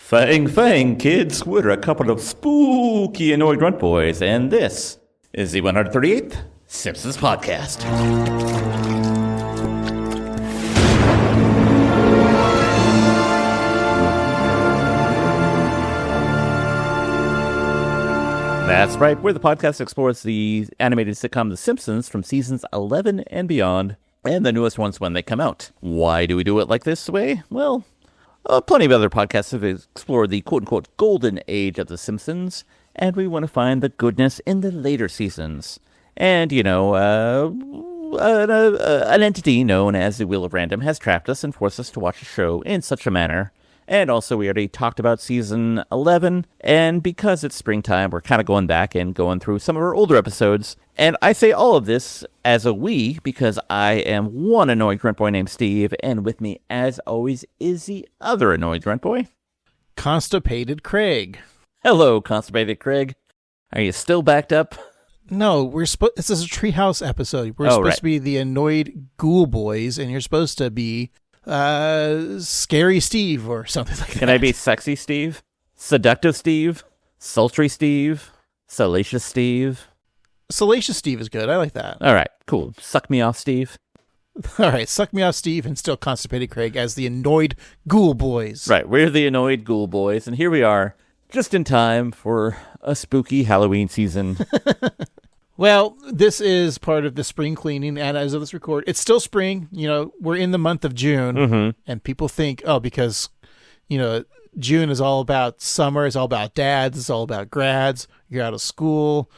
Fang, kids, we're a couple of spooky annoyed grunt boys, and this is the 138th Simpsons Podcast. That's right, we're the podcast that explores the animated sitcom The Simpsons from seasons 11 and beyond, and the newest ones when they come out. Why do we do it like this way? Well, plenty of other podcasts have explored the quote-unquote golden age of The Simpsons, and we want to find the goodness in the later seasons. And, you know, an entity known as the Wheel of Random has trapped us and forced us to watch a show in such a manner. And also, we already talked about season 11, and because it's springtime, we're kind of going back and going through some of our older episodes. And I say all of this as a we, because I am one annoyed grunt boy named Steve, and with me, as always, is the other annoyed grunt boy, Constipated Craig. Hello, Constipated Craig. Are you still backed up? No, this is a Treehouse episode. We're supposed to be the annoyed ghoul boys, and you're supposed to be Scary Steve or something like that. Can I be Sexy Steve? Seductive Steve? Sultry Steve? Salacious Steve? Salacious Steve is good. I like that. All right, cool. Suck me off, Steve. All right, suck me off, Steve, and still Constipated Craig as the annoyed ghoul boys. Right, we're the annoyed ghoul boys, and here we are, just in time for a spooky Halloween season. Well, this is part of the spring cleaning, and as of this record, it's still spring. You know, we're in the month of June, and people think, because, you know, June is all about summer, it's all about dads, it's all about grads, you're out of school,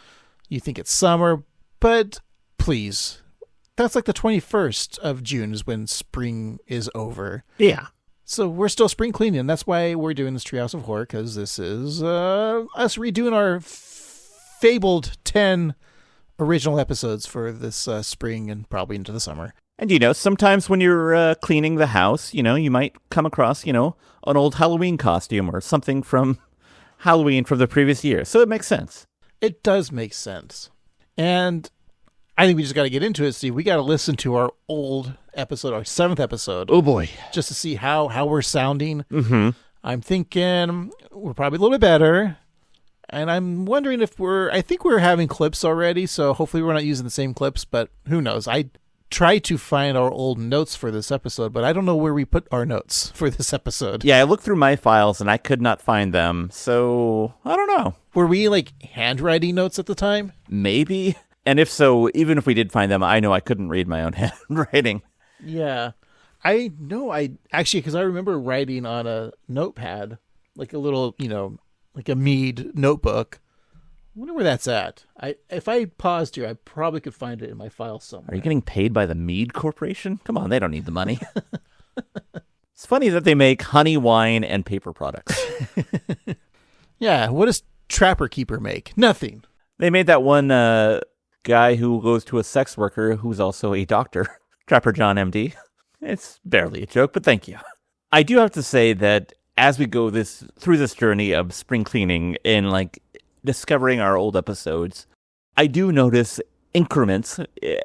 you think it's summer, but please, that's like the 21st of June is when spring is over. Yeah. So we're still spring cleaning, and that's why we're doing this Treehouse of Horror, because this is us redoing our fabled 10 original episodes for this spring and probably into the summer. And, you know, sometimes when you're cleaning the house, you know, you might come across, you know, an old Halloween costume or something from Halloween from the previous year. So it makes sense. It does make sense. And I think we just got to get into it, Steve. We got to listen to our old episode, our 7th episode. Oh, boy. Just to see how we're sounding. Mm-hmm. I'm thinking we're probably a little bit better. And I'm wondering if I think we're having clips already, so hopefully we're not using the same clips, but who knows? I tried to find our old notes for this episode, but I don't know where we put our notes for this episode. Yeah, I looked through my files and I could not find them, so I don't know. Were we like handwriting notes at the time? Maybe. And if so, even if we did find them, I know I couldn't read my own handwriting. Yeah. I know because I remember writing on a notepad, like a little, you know, like a Mead notebook. I wonder where that's at. If I paused here, I probably could find it in my file somewhere. Are you getting paid by the Mead Corporation? Come on, they don't need the money. It's funny that they make honey, wine, and paper products. Yeah, what does Trapper Keeper make? Nothing. They made that one guy who goes to a sex worker who's also a doctor, Trapper John MD. It's barely a joke, but thank you. I do have to say that as we go through this journey of spring cleaning and like discovering our old episodes, I do notice increments,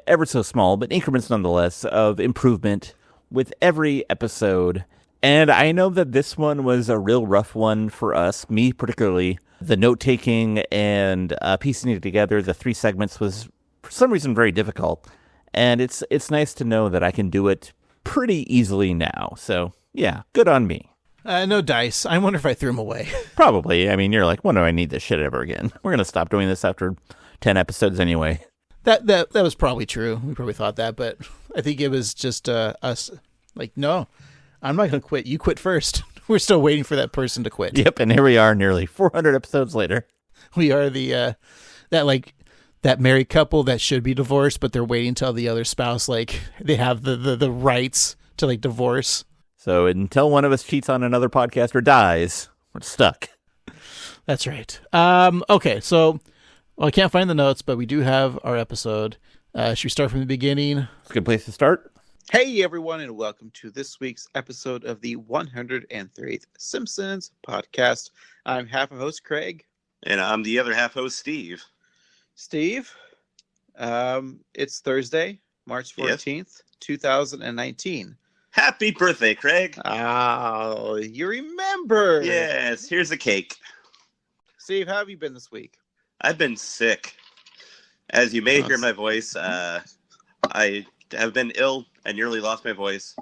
ever so small, but increments nonetheless, of improvement with every episode. And I know that this one was a real rough one for us, me particularly. The note-taking and piecing it together, the 3 segments, was for some reason very difficult. And it's nice to know that I can do it pretty easily now. So yeah, good on me. No dice. I wonder if I threw them away. Probably. I mean, you're like, when do I need this shit ever again? We're going to stop doing this after 10 episodes anyway. That was probably true. We probably thought that, but I think it was just us like, no, I'm not going to quit. You quit first. We're still waiting for that person to quit. Yep, and here we are nearly 400 episodes later. We are that married couple that should be divorced, but they're waiting until the other spouse, like, they have the rights to, like, divorce. So until one of us cheats on another podcast or dies, we're stuck. That's right. Okay, so I can't find the notes, but we do have our episode. Should we start from the beginning? It's a good place to start. Hey, everyone, and welcome to this week's episode of the 103rd Simpsons podcast. I'm half a host, Craig. And I'm the other half host, Steve. Steve, it's Thursday, March 14th, 2019. Happy birthday, Craig. Oh, you remember. Yes, here's a cake. Steve, how have you been this week? I've been sick. As you may hear my voice, I have been ill. I nearly lost my voice.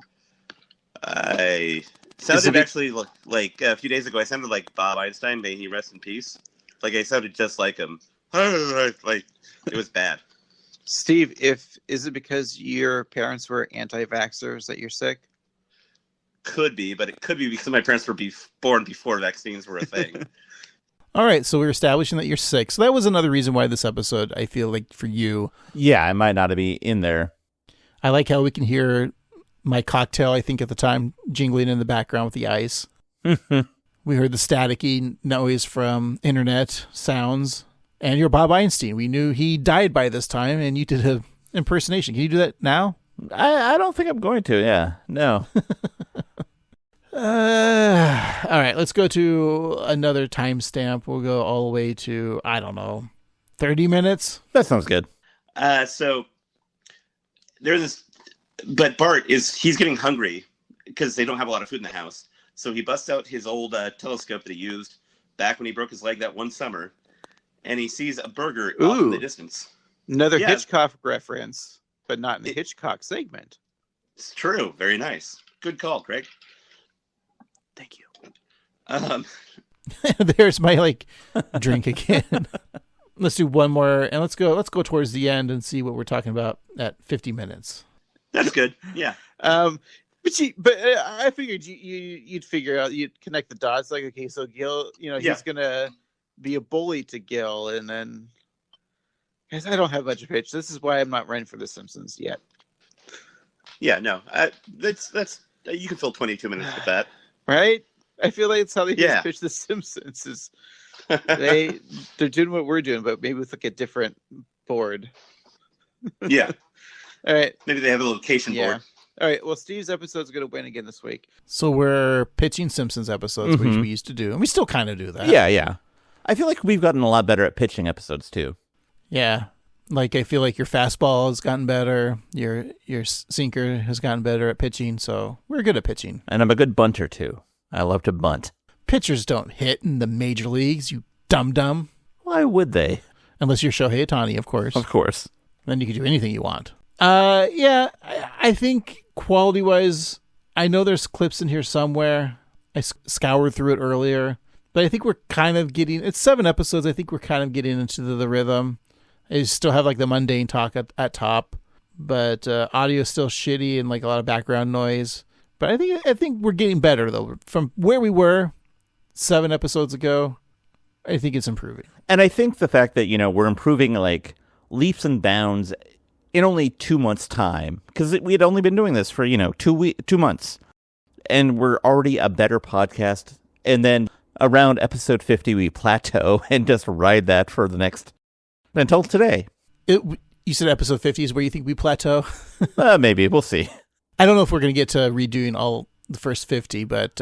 I sounded actually like a few days ago, I sounded like Bob Einstein, may he rest in peace. Like I sounded just like him. Like it was bad. Steve, is it because your parents were anti-vaxxers that you're sick? Could be, but it could be because my parents were born before vaccines were a thing. All right, so we're establishing that you're sick. So that was another reason why this episode, I feel like, for you. Yeah, I might not be in there. I like how we can hear my cocktail, I think at the time, jingling in the background with the ice. We heard the staticky noise from internet sounds. And you're Bob Einstein. We knew he died by this time, and you did an impersonation. Can you do that now? I don't think I'm going to, yeah. No. All right, let's go to another timestamp. We'll go all the way to, I don't know, 30 minutes? That sounds good. So there's this, but Bart he's getting hungry because they don't have a lot of food in the house. So he busts out his old telescope that he used back when he broke his leg that one summer, and he sees a burger off in the distance. Another Hitchcock reference, but not in the Hitchcock segment. It's true. Very nice. Good call, Craig. Thank you. There's my drink again. Let's do one more, and let's go towards the end and see what we're talking about at 50 minutes. That's good. Yeah. But I figured you'd figure out, you'd connect the dots. Like, okay, so Gil, he's gonna be a bully to Gil, and then, guys, I don't have much of a pitch. This is why I'm not running for The Simpsons yet. Yeah, no, that's you can fill 22 minutes with that, right? I feel like it's how they pitch The Simpsons. Is they're doing what we're doing, but maybe with a different board. Yeah. All right. Maybe they have a location board. All right. Well, Steve's episode's going to win again this week. So we're pitching Simpsons episodes, which we used to do, and we still kind of do that. Yeah. I feel like we've gotten a lot better at pitching episodes too. Yeah. I feel like your fastball has gotten better. Your sinker has gotten better at pitching, so we're good at pitching. And I'm a good bunter too. I love to bunt. Pitchers don't hit in the major leagues, you dum-dum. Why would they? Unless you're Shohei Ohtani, of course. Of course. Then you can do anything you want. I think quality-wise, I know there's clips in here somewhere. I scoured through it earlier. But I think we're kind of it's 7 episodes. I think we're kind of getting into the rhythm. I still have the mundane talk at top. But audio is still shitty and a lot of background noise. But I think we're getting better, though. From where we were 7 episodes ago, I think it's improving. And I think the fact that, we're improving leaps and bounds in only 2 months' time, because we had only been doing this for, 2 months. And we're already a better podcast. And then around episode 50, we plateau and just ride that for the next, until today. You said episode 50 is where you think we plateau? Maybe. We'll see. I don't know if we're going to get to redoing all the first 50, but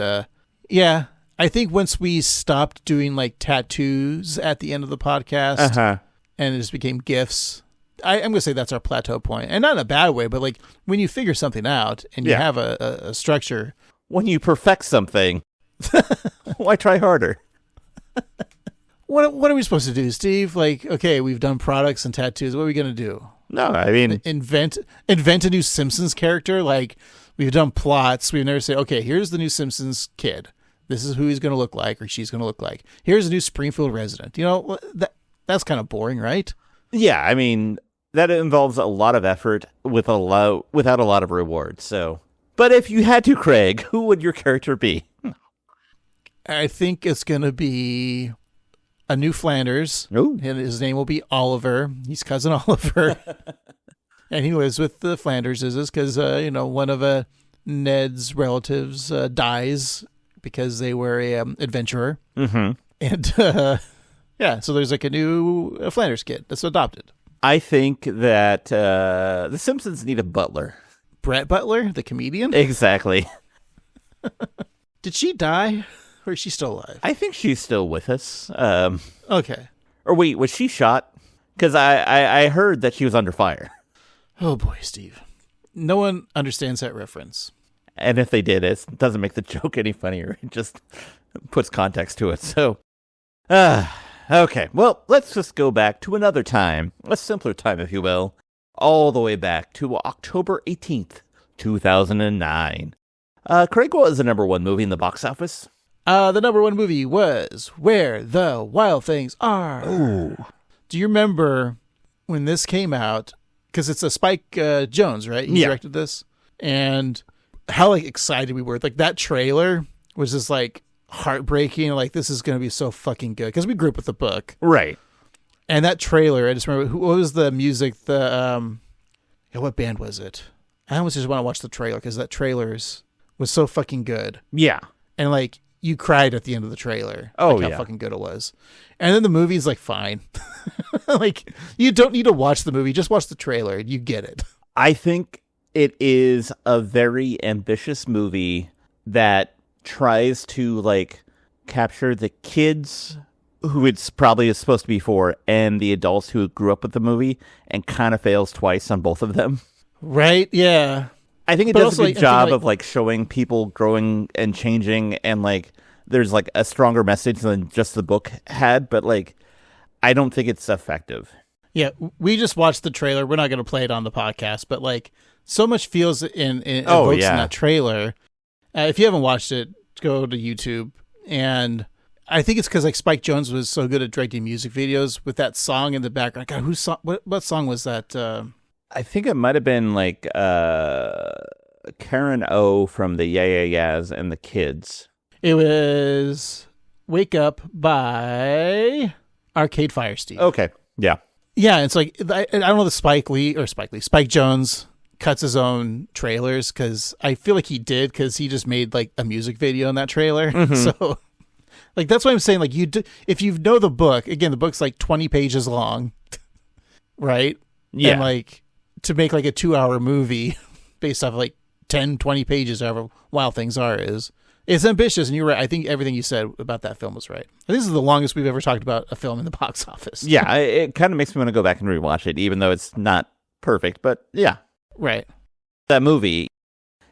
yeah, I think once we stopped doing tattoos at the end of the podcast and it just became GIFs, I'm going to say that's our plateau point. And not in a bad way, but when you figure something out and you have a structure. When you perfect something, why try harder? What are we supposed to do, Steve? Okay, we've done products and tattoos. What are we going to do? No, I mean... Invent a new Simpsons character? We've done plots. We've never said, okay, here's the new Simpsons kid. This is who he's going to look like or she's going to look like. Here's a new Springfield resident. That's kind of boring, right? Yeah, I mean, that involves a lot of effort without a lot of reward, so... But if you had to, Craig, who would your character be? I think it's going to be a new Flanders. Ooh. And his name will be Oliver. He's cousin Oliver. And he lives with the Flanderses because, one of Ned's relatives dies because they were a adventurer. Mm-hmm. And, so there's a new Flanders kid that's adopted. I think that the Simpsons need a butler. Brett Butler, the comedian? Exactly. Did she die? Or is she still alive? I think she's still with us. Okay. Or wait, was she shot? Because I heard that she was under fire. Oh boy, Steve. No one understands that reference. And if they did, it doesn't make the joke any funnier. It just puts context to it. So, okay. Well, let's just go back to another time, a simpler time, if you will, all the way back to October 18th, 2009. Craig, what was the number one movie in the box office? The number one movie was Where the Wild Things Are. Oh. Do you remember when this came out? Because it's a Spike Jonze, right? He directed this. And how like excited we were. Like that trailer was just like heartbreaking. Like this is going to be so fucking good. Because we grew up with the book. Right. And that trailer, I just remember, what was the music? What band was it? I almost just want to watch the trailer because that trailer was so fucking good. Yeah. And like, you cried at the end of the trailer. Oh, like how fucking good it was. And then the movie's like fine. Like you don't need to watch the movie. Just watch the trailer and you get it. I think it is a very ambitious movie that tries to like capture the kids who it's probably supposed to be for and the adults who grew up with the movie and kind of fails twice on both of them. Right? Yeah. I think it does a good job of like showing people growing and changing and like there's like a stronger message than just the book had, but like I don't think it's effective. Yeah, we just watched the trailer. We're not going to play it on the podcast, but like so much feels in evokes in that trailer. If you haven't watched it, go to YouTube. And I think it's because like Spike Jonze was so good at directing music videos with that song in the background. God, what song was that? I think it might have been like Karen O from the Yeah Yeah Yeahs and the Kids. It was Wake Up by Arcade Fire Steve. Okay, yeah. Yeah, it's like, I don't know the Spike Jonze cuts his own trailers because I feel like he did because he just made like a music video in that trailer. Mm-hmm. So like, that's why I'm saying like if you know the book, again, the book's like 20 pages long, right? Yeah. And like to make like a 2-hour movie based off of like 10, 20 pages, however Wild Things Are it's ambitious. And you're right. I think everything you said about that film was right. This is the longest we've ever talked about a film in the box office. Yeah. It kind of makes me want to go back and rewatch it, even though it's not perfect, but yeah. Right. That movie,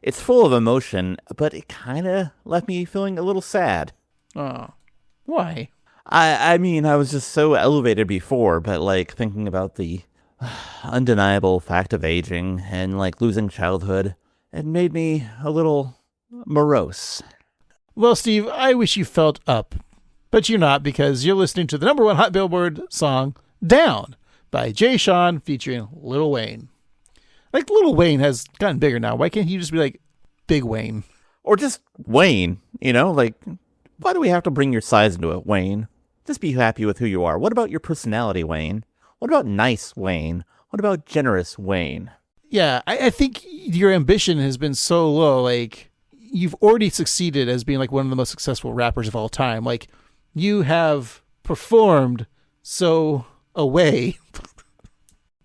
it's full of emotion, but it kind of left me feeling a little sad. Oh, why? I mean, I was just so elevated before, but like thinking about the undeniable fact of aging and like losing childhood, it made me a little morose. Well, Steve, I wish you felt up, but you're not because you're listening to the number one Hot Billboard song, Down, by Jay Sean featuring Lil Wayne. Like, Lil Wayne has gotten bigger now. Why can't he just be like Big Wayne? Or just Wayne, you know? Like, why do we have to bring your size into it, Wayne? Just be happy with who you are. What about your personality, Wayne? What about nice Wayne? What about generous Wayne? Yeah, I think your ambition has been so low. Like, you've already succeeded as being like one of the most successful rappers of all time. Like, you have performed so away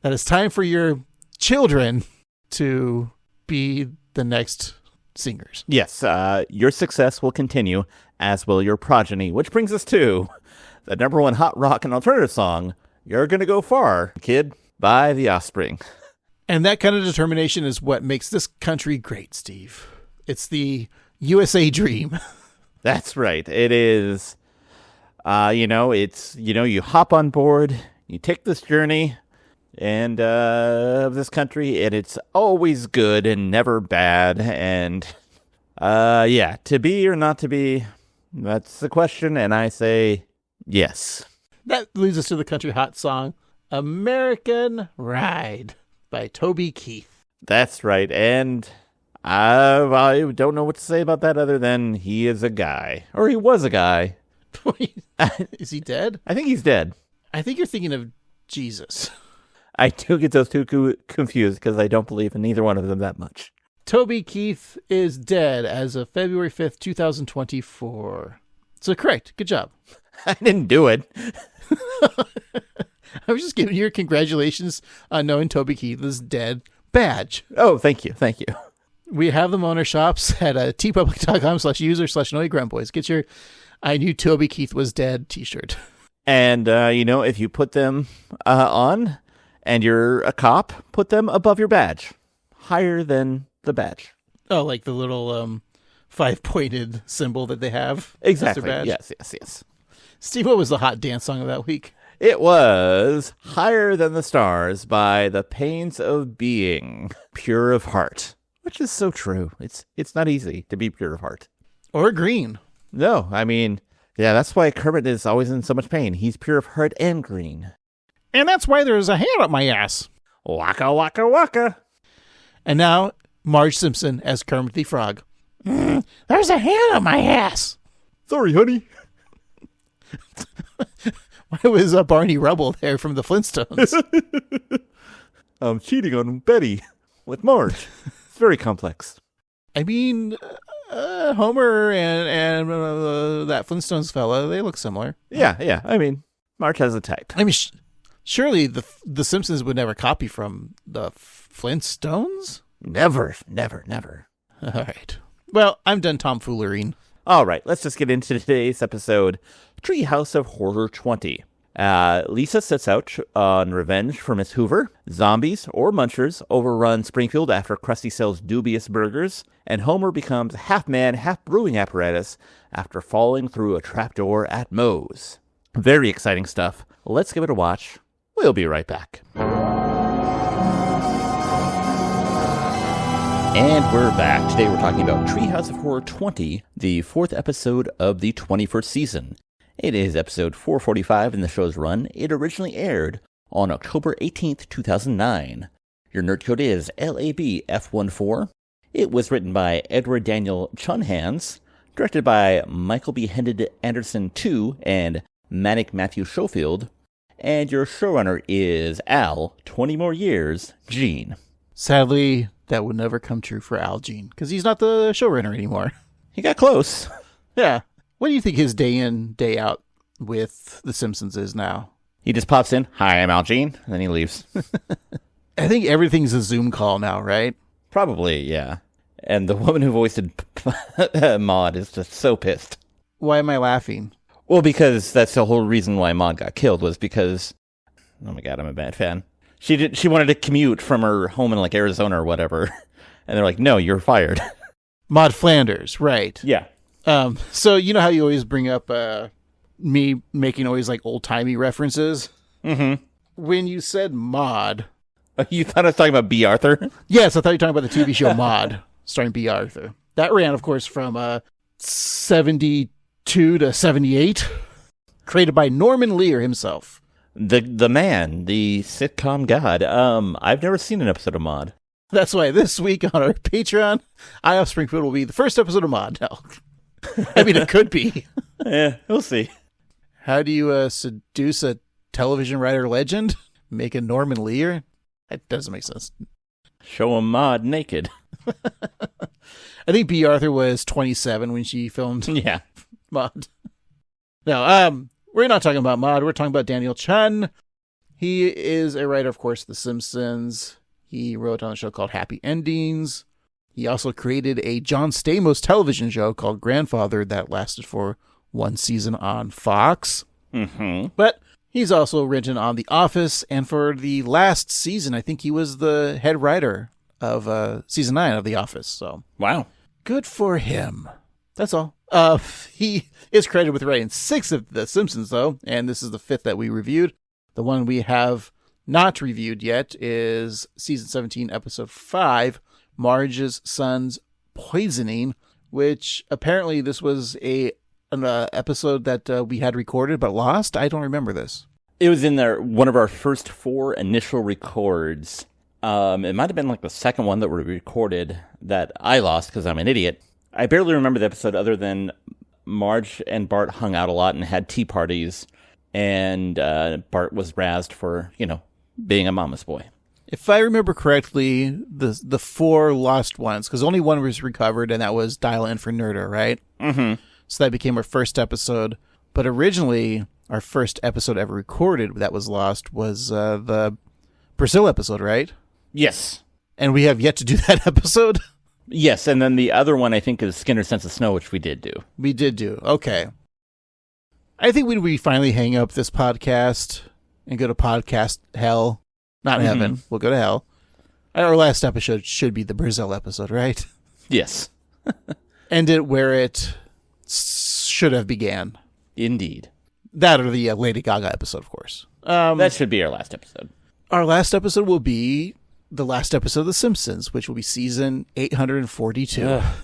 that it's time for your children to be the next singers. Yes, your success will continue, as will your progeny, which brings us to the number one hot rock and alternative song, You're Gonna Go Far, Kid, by The Offspring. And that kind of determination is what makes this country great, Steve. It's the USA dream. That's right. It is, you hop on board, you take this journey and of this country, and it's always good and never bad. And to be or not to be, that's the question. And I say yes. That leads us to the country hot song, American Ride by Toby Keith. That's right. And I don't know what to say about that other than he is a guy. Or he was a guy. Is he dead? I think he's dead. I think you're thinking of Jesus. I do get those two confused because I don't believe in neither one of them that much. Toby Keith is dead as of February 5th, 2024. So correct. Good job. I didn't do it. I was just giving you your congratulations on knowing Toby Keith is dead badge. Oh, thank you. Thank you. We have them on our shops at tpublic.com/user/noigruntboys. Get your I knew Toby Keith was dead t-shirt. And, if you put them on and you're a cop, put them above your badge. Higher than the badge. Oh, like the little 5-pointed symbol that they have. Exactly. Badge. Yes. Steve, what was the hot dance song of that week? It was Higher Than the Stars by The Pains of Being, Pure of Heart, which is so true. It's not easy to be pure of heart. Or green. No, I mean, yeah, that's why Kermit is always in so much pain. He's pure of heart and green. And that's why there's a hand up my ass. Waka, waka, waka. And now, Marge Simpson as Kermit the Frog. There's a hand up my ass. Sorry, honey. Why was Barney Rubble there from the Flintstones? I'm cheating on Betty with Marge. It's very complex. I mean, Homer and that Flintstones fella, they look similar. Yeah. I mean, Marge has a type. I mean, surely the Simpsons would never copy from the Flintstones? Never. All right. Well, I'm done tomfoolering. All right, let's just get into today's episode, Treehouse of Horror 20. Lisa sets out on revenge for Miss Hoover. Zombies, or munchers, overrun Springfield after Krusty sells dubious burgers, and Homer becomes half-man, half-brewing apparatus after falling through a trapdoor at Moe's. Very exciting stuff. Let's give it a watch. We'll be right back. And we're back. Today we're talking about Treehouse of Horror 20, the 4th episode of the 21st season. It is episode 445 in the show's run. It originally aired on October 18th, 2009. Your nerd code is LABF14. It was written by Edward Daniel Chun, directed by Michael B. Hendon Anderson II and Manic Matthew Schofield, and your showrunner is Al, 20 more years, Gene. Sadly, that would never come true for Al Jean, because he's not the showrunner anymore. He got close. Yeah. What do you think his day in, day out with The Simpsons is now? He just pops in, "Hi, I'm Al Jean," and then he leaves. I think everything's a Zoom call now, right? Probably, yeah. And the woman who voiced Maude is just so pissed. Why am I laughing? Well, because that's the whole reason why Maude got killed was because, oh my god, I'm a bad fan. She wanted to commute from her home in like Arizona or whatever, and they're like, "No, you're fired." Maude Flanders, right? Yeah. So you know how you always bring up me making always like old timey references. Mm-hmm. When you said Maude, You thought I was talking about B. Arthur? yes, I thought you were talking about the TV show Maude, starring B. Arthur. That ran, of course, from 72 to 78, created by Norman Lear himself. The man, the sitcom god. I've never seen an episode of Maude. That's why this week on our Patreon, I Off Springfield will be the first episode of Maude. No. I mean, it could be. Yeah, we'll see. How do you seduce a television writer legend? Make a Norman Lear? That doesn't make sense. Show him Maude naked. I think B. Arthur was 27 when she filmed Yeah. Maude. No, we're not talking about Maude. We're talking about Daniel Chun. He is a writer, of course, of The Simpsons. He wrote on a show called Happy Endings. He also created a John Stamos television show called Grandfather that lasted for one season on Fox. Mm-hmm. But he's also written on The Office, and for the last season, I think he was the head writer of season 9 of The Office. So Wow. good for him. That's all. He is credited with writing 6 of The Simpsons, though, and this is the 5th that we reviewed. The one we have not reviewed yet is season 17, episode 5, Marge's Son's Poisoning, which apparently this was an episode that we had recorded but lost. I don't remember this. It was in one of our first 4 initial records. It might have been like the second one that we recorded that I lost because I'm an idiot. I barely remember the episode other than Marge and Bart hung out a lot and had tea parties, and Bart was razzed for, being a mama's boy. If I remember correctly, the 4 lost ones, because only one was recovered, and that was Dial In for Nerder, right? Mm-hmm. So that became our first episode. But originally, our first episode ever recorded that was lost was the Brazil episode, right? Yes. And we have yet to do that episode? Yes, and then the other one I think is Skinner's Sense of Snow, which we did do. We did do. Okay. I think when we finally hang up this podcast and go to podcast hell, not heaven, we'll go to hell. Our last episode should be the Brazil episode, right? Yes. End it where it should have began. Indeed. That or the Lady Gaga episode, of course. That should be our last episode. Our last episode will be the last episode of The Simpsons, which will be season 842. Ugh.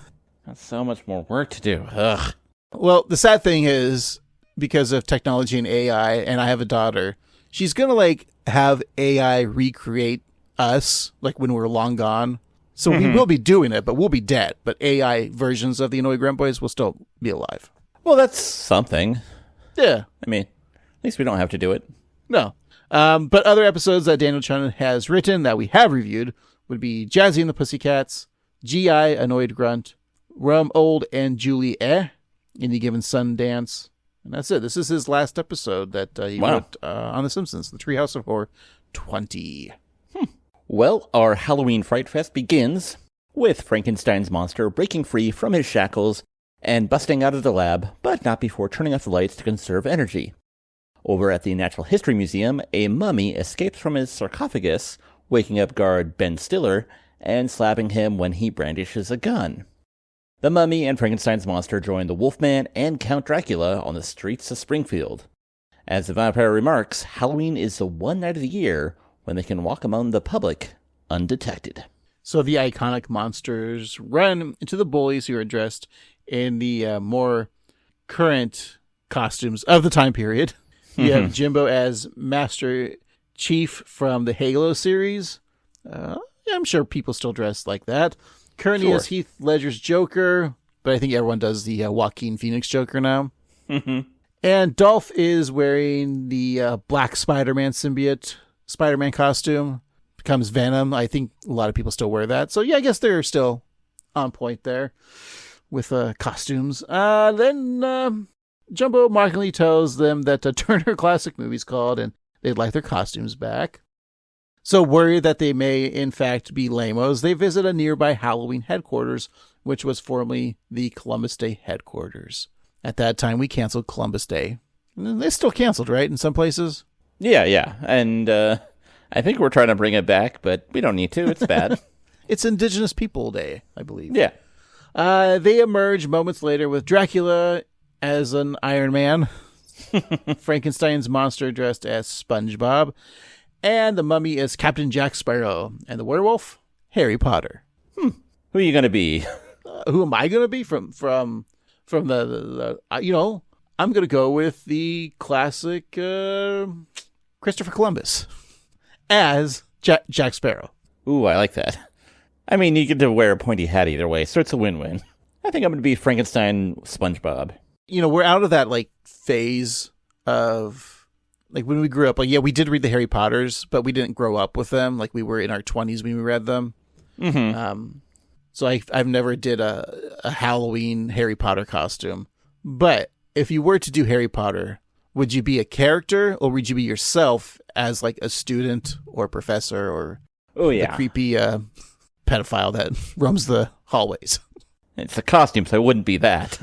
That's so much more work to do. Ugh. Well, the sad thing is, because of technology and AI, and I have a daughter, she's going to like have AI recreate us like when we're long gone. So we will be doing it, but we'll be dead. But AI versions of the Annoyed Grunt Boys will still be alive. Well, that's something. Yeah. I mean, at least we don't have to do it. No. But other episodes that Daniel Chun has written that we have reviewed would be Jazzy and the Pussycats, G.I. Annoyed Grunt, Rum Old and Julie Any Given Sundance. And that's it. This is his last episode that he wrote on The Simpsons, The Treehouse of Horror 20. Well, our Halloween Fright Fest begins with Frankenstein's monster breaking free from his shackles and busting out of the lab, but not before turning off the lights to conserve energy. Over at the Natural History Museum, a mummy escapes from his sarcophagus, waking up guard Ben Stiller and slapping him when he brandishes a gun. The mummy and Frankenstein's monster join the Wolfman and Count Dracula on the streets of Springfield. As the vampire remarks, Halloween is the one night of the year when they can walk among the public undetected. So the iconic monsters run into the bullies who are dressed in the more current costumes of the time period. You have Jimbo as Master Chief from the Halo series. I'm sure people still dress like that. Kearney as Heath Ledger's Joker, but I think everyone does the Joaquin Phoenix Joker now. And Dolph is wearing the Black Spider-Man symbiote Spider-Man costume, becomes Venom. I think a lot of people still wear that. So yeah, I guess they're still on point there with costumes. Then Jumbo mockingly tells them that Turner Classic Movies called and they'd like their costumes back. So worried that they may in fact be lamos, they visit a nearby Halloween headquarters, which was formerly the Columbus Day headquarters. At that time, we canceled Columbus Day. And they still canceled, right, in some places? Yeah. And I think we're trying to bring it back, but we don't need to. It's bad. It's Indigenous People Day, I believe. Yeah. They emerge moments later with Dracula as an Iron Man, Frankenstein's monster dressed as SpongeBob, and the mummy is Captain Jack Sparrow, and the werewolf, Harry Potter. Who are you going to be? Who am I going to be from the I'm going to go with the classic Christopher Columbus as Jack Sparrow. Ooh, I like that. I mean, you get to wear a pointy hat either way, so it's a win-win. I think I'm going to be Frankenstein SpongeBob. We're out of that phase of when we grew up. We did read the Harry Potters, but we didn't grow up with them. We were in our 20s when we read them. So I've never did a Halloween Harry Potter costume. But if you were to do Harry Potter, would you be a character or would you be yourself as a student or professor or the creepy pedophile that roams the hallways? It's a costume, so I wouldn't be that.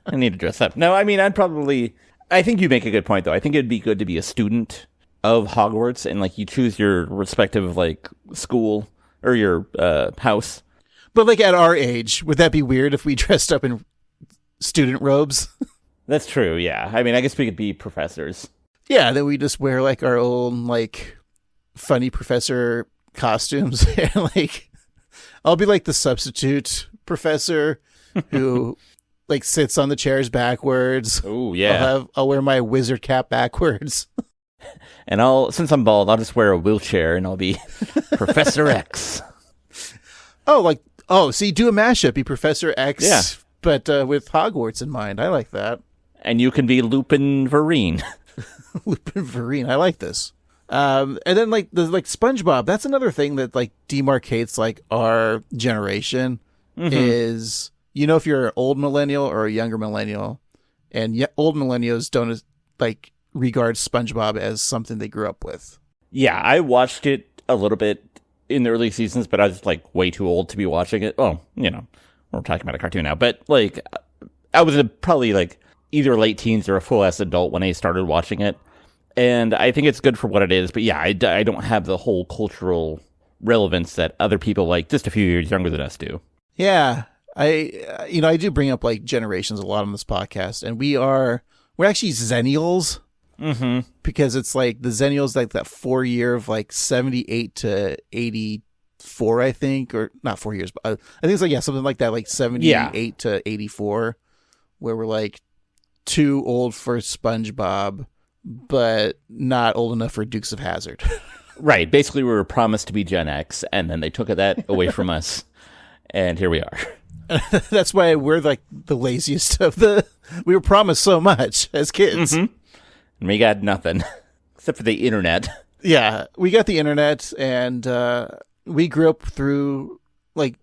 I need to dress up. No, I mean, I think you make a good point, though. I think it'd be good to be a student of Hogwarts and you choose your respective school or your house. But at our age, would that be weird if we dressed up in student robes? That's true, yeah. I mean, I guess we could be professors. Yeah, then we just wear our own funny professor costumes and I'll be the substitute professor who sits on the chairs backwards. Oh, yeah. I'll wear my wizard cap backwards. And since I'm bald, I'll just wear a wheelchair and I'll be Professor X. So you do a mashup, be Professor X, but with Hogwarts in mind. I like that. And you can be Lupin Vereen. Lupin Vereen, I like this. And then the SpongeBob, that's another thing that demarcates our generation is, if you're an old millennial or a younger millennial, and old millennials don't regard SpongeBob as something they grew up with. Yeah, I watched it a little bit in the early seasons, but I was way too old to be watching it. Well, we're talking about a cartoon now, but I was probably either late teens or a full-ass adult when I started watching it. And I think it's good for what it is, but yeah, I don't have the whole cultural relevance that other people just a few years younger than us do. Yeah. I do bring up like generations a lot on this podcast, and we're actually Zennials. Mm-hmm. Because it's like the Zennials, like that 4 year of like 78 to 84, I think, or not 4 years, but I think it's like, yeah, something like that, like 78 to 84, where we're like too old for SpongeBob, but not old enough for Dukes of Hazzard. Right. Basically, we were promised to be Gen X, and then they took that away from us, and here we are. That's why we're like the laziest of we were promised so much as kids. Mm-hmm. And we got nothing, except for the internet. Yeah, we got the internet, and we grew up through, like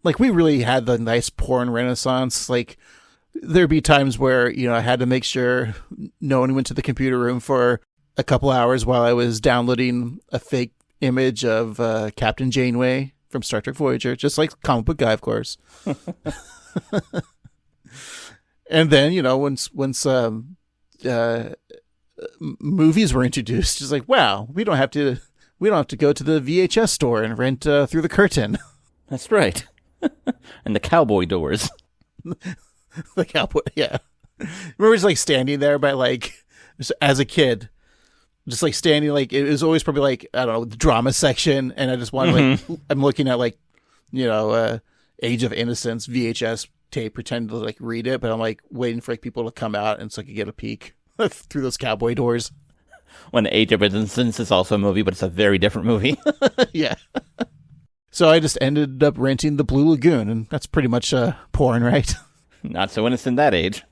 we really had the nice porn renaissance. Like, there'd be times where, I had to make sure no one went to the computer room for a couple hours while I was downloading a fake image of Captain Janeway from Star Trek Voyager, just like Comic Book Guy, of course. And then, once movies were introduced, it's like, wow, we don't have to go to the VHS store and rent Through the Curtain. That's right. And the cowboy doors. The cowboy, yeah. Remember just like standing there by like, just as a kid, just like standing, like it was always probably like, I don't know, the drama section, and I just wanted like, I'm looking at like, Age of Innocence VHS tape, pretending to like read it, but I'm like waiting for like people to come out and so I could get a peek through those cowboy doors. When Age of Innocence is also a movie, but it's a very different movie. Yeah. So I just ended up renting the Blue Lagoon, and that's pretty much porn, right? Not so innocent that age.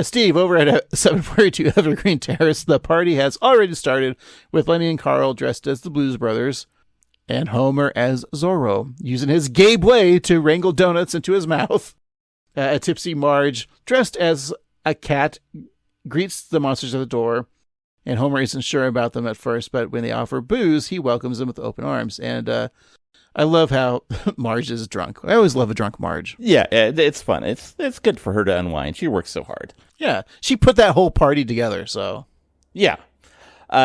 Steve, over at 742 Evergreen Terrace, the party has already started with Lenny and Carl dressed as the Blues Brothers and Homer as Zorro, using his Gabe way to wrangle donuts into his mouth. A tipsy Marge, dressed as a cat, greets the monsters at the door, and Homer isn't sure about them at first, but when they offer booze, he welcomes them with open arms. And I love how Marge is drunk. I always love a drunk Marge. Yeah, it's fun. It's good for her to unwind. She works so hard. Yeah, she put that whole party together, so. Yeah.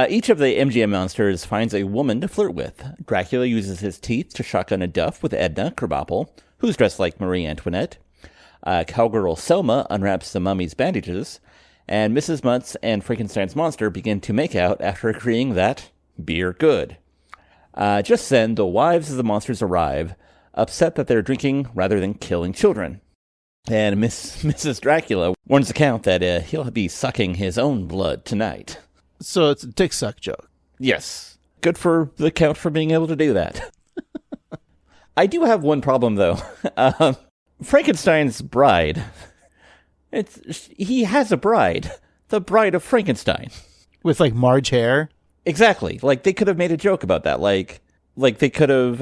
Each of the MGM monsters finds a woman to flirt with. Dracula uses his teeth to shotgun a duff with Edna Krabappel, who's dressed like Marie Antoinette. Cowgirl Selma unwraps the mummy's bandages, and Mrs. Mutz and Frankenstein's monster begin to make out after agreeing that beer good. Just then, the wives of the monsters arrive, upset that they're drinking rather than killing children. And Mrs. Dracula warns the Count that he'll be sucking his own blood tonight. So it's a dick suck joke. Yes. Good for the Count for being able to do that. I do have one problem, though. Frankenstein's bride. He has a bride. The bride of Frankenstein. With, like, Marge hair? Exactly. Like, they could have made a joke about that. Like they could have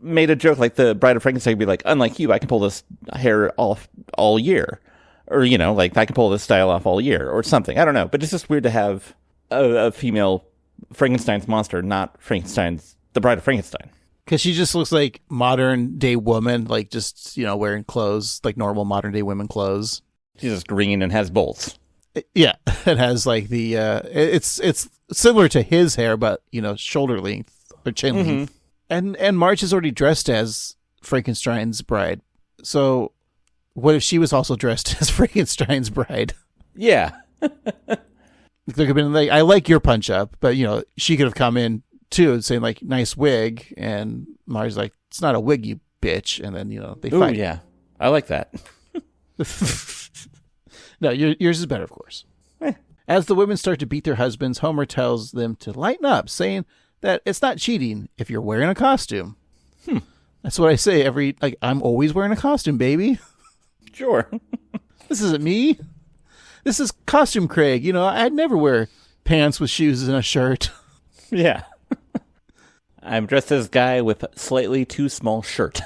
made a joke like the bride of Frankenstein would be like, unlike you, I can pull this hair off all year. Or, like, I can pull this style off all year. Or something. I don't know. But it's just weird to have a female Frankenstein's monster, not the bride of Frankenstein. Because she just looks like modern day woman, like just, wearing clothes, like normal modern day women clothes. She's just green and has bolts. Yeah, it has like the, it's similar to his hair, but, shoulder length or chin length. And Marge is already dressed as Frankenstein's bride. So what if she was also dressed as Frankenstein's bride? Yeah. There could have been like, I like your punch up, but, she could have come in too and saying like, nice wig, and Marge's like, it's not a wig, you bitch, and then they fight. Ooh, yeah, I like that. No, yours is better, of course. As the women start to beat their husbands, Homer tells them to lighten up, saying that it's not cheating if you're wearing a costume. That's what I say I'm always wearing a costume, baby. Sure. This isn't me. This is Costume Craig. I'd never wear pants with shoes and a shirt. Yeah. I'm dressed as a guy with slightly too small shirt.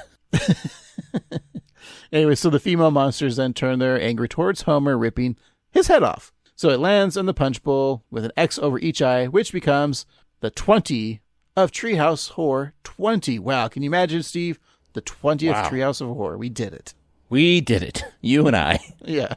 Anyway, so the female monsters then turn their anger towards Homer, ripping his head off. So it lands in the punch bowl with an X over each eye, which becomes the 20 of Treehouse Horror 20. Wow, can you imagine, Steve? The 20th Treehouse of Horror. We did it. We did it. You and I. Yeah.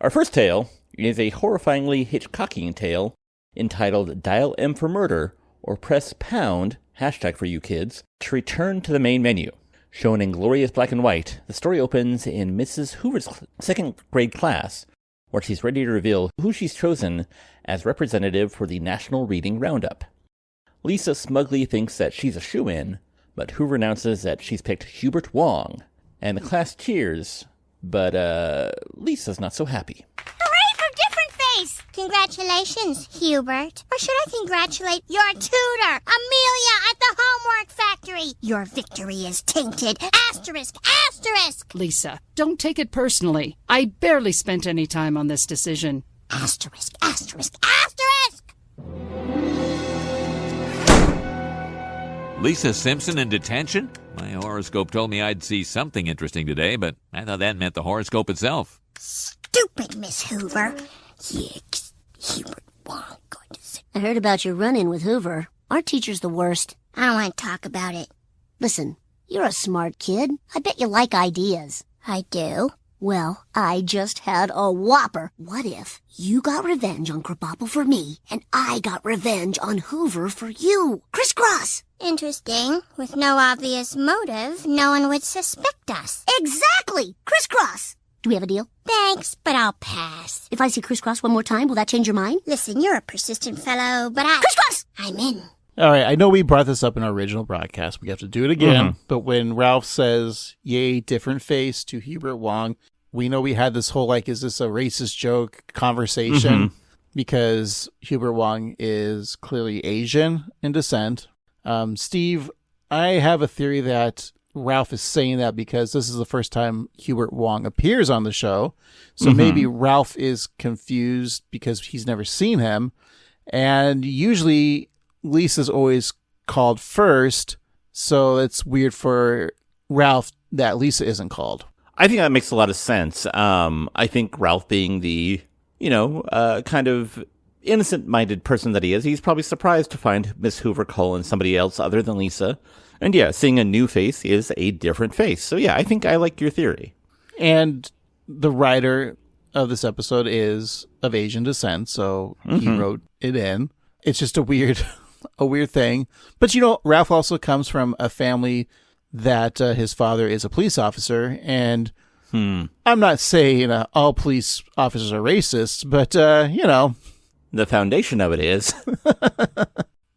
Our first tale is a horrifyingly Hitchcockian tale entitled Dial M for Murder, or press pound, hashtag for you kids, to return to the main menu. Shown in glorious black and white, the story opens in Mrs. Hoover's second grade class, where she's ready to reveal who she's chosen as representative for the National Reading Roundup. Lisa smugly thinks that she's a shoo-in, but Hoover announces that she's picked Hubert Wong, and the class cheers, but Lisa's not so happy. Hooray for Different Face! Congratulations, Hubert. Or should I congratulate your tutor, Amelia, at the homework factory? Your victory is tainted. Asterisk, asterisk! Lisa, don't take it personally. I barely spent any time on this decision. Asterisk, asterisk, asterisk! Lisa Simpson in detention? My horoscope told me I'd see something interesting today, but I thought that meant the horoscope itself. Stupid Miss Hoover. Yikes. Hubert Wong going to sit. I heard about your run-in with Hoover. Our teacher's the worst. I don't want to talk about it. Listen, you're a smart kid. I bet you like ideas. I do. Well, I just had a whopper. What if you got revenge on Krabappel for me, and I got revenge on Hoover for you? Crisscross! Interesting. With no obvious motive, no one would suspect us. Exactly! Crisscross! Do we have a deal? Thanks, but I'll pass. If I see Crisscross one more time, will that change your mind? Listen, you're a persistent fellow, but Crisscross! I'm in. All right, I know we brought this up in our original broadcast. We have to do it again. But when Ralph says, yay, different face to Hubert Wong, we know we had this whole, like, is this a racist joke conversation? Because Hubert Wong is clearly Asian in descent. Steve, I have a theory that Ralph is saying that because this is the first time Hubert Wong appears on the show. So maybe Ralph is confused because he's never seen him. And usually Lisa's always called first. So it's weird for Ralph that Lisa isn't called. I think that makes a lot of sense. I think Ralph being the, kind of innocent-minded person that he is, he's probably surprised to find Miss Hoover calling somebody else other than Lisa. And yeah, seeing a new face is a different face. So yeah, I think I like your theory. And the writer of this episode is of Asian descent, so he wrote it in. It's just a weird thing. But Ralph also comes from a family that his father is a police officer, and I'm not saying all police officers are racists, but the foundation of it is.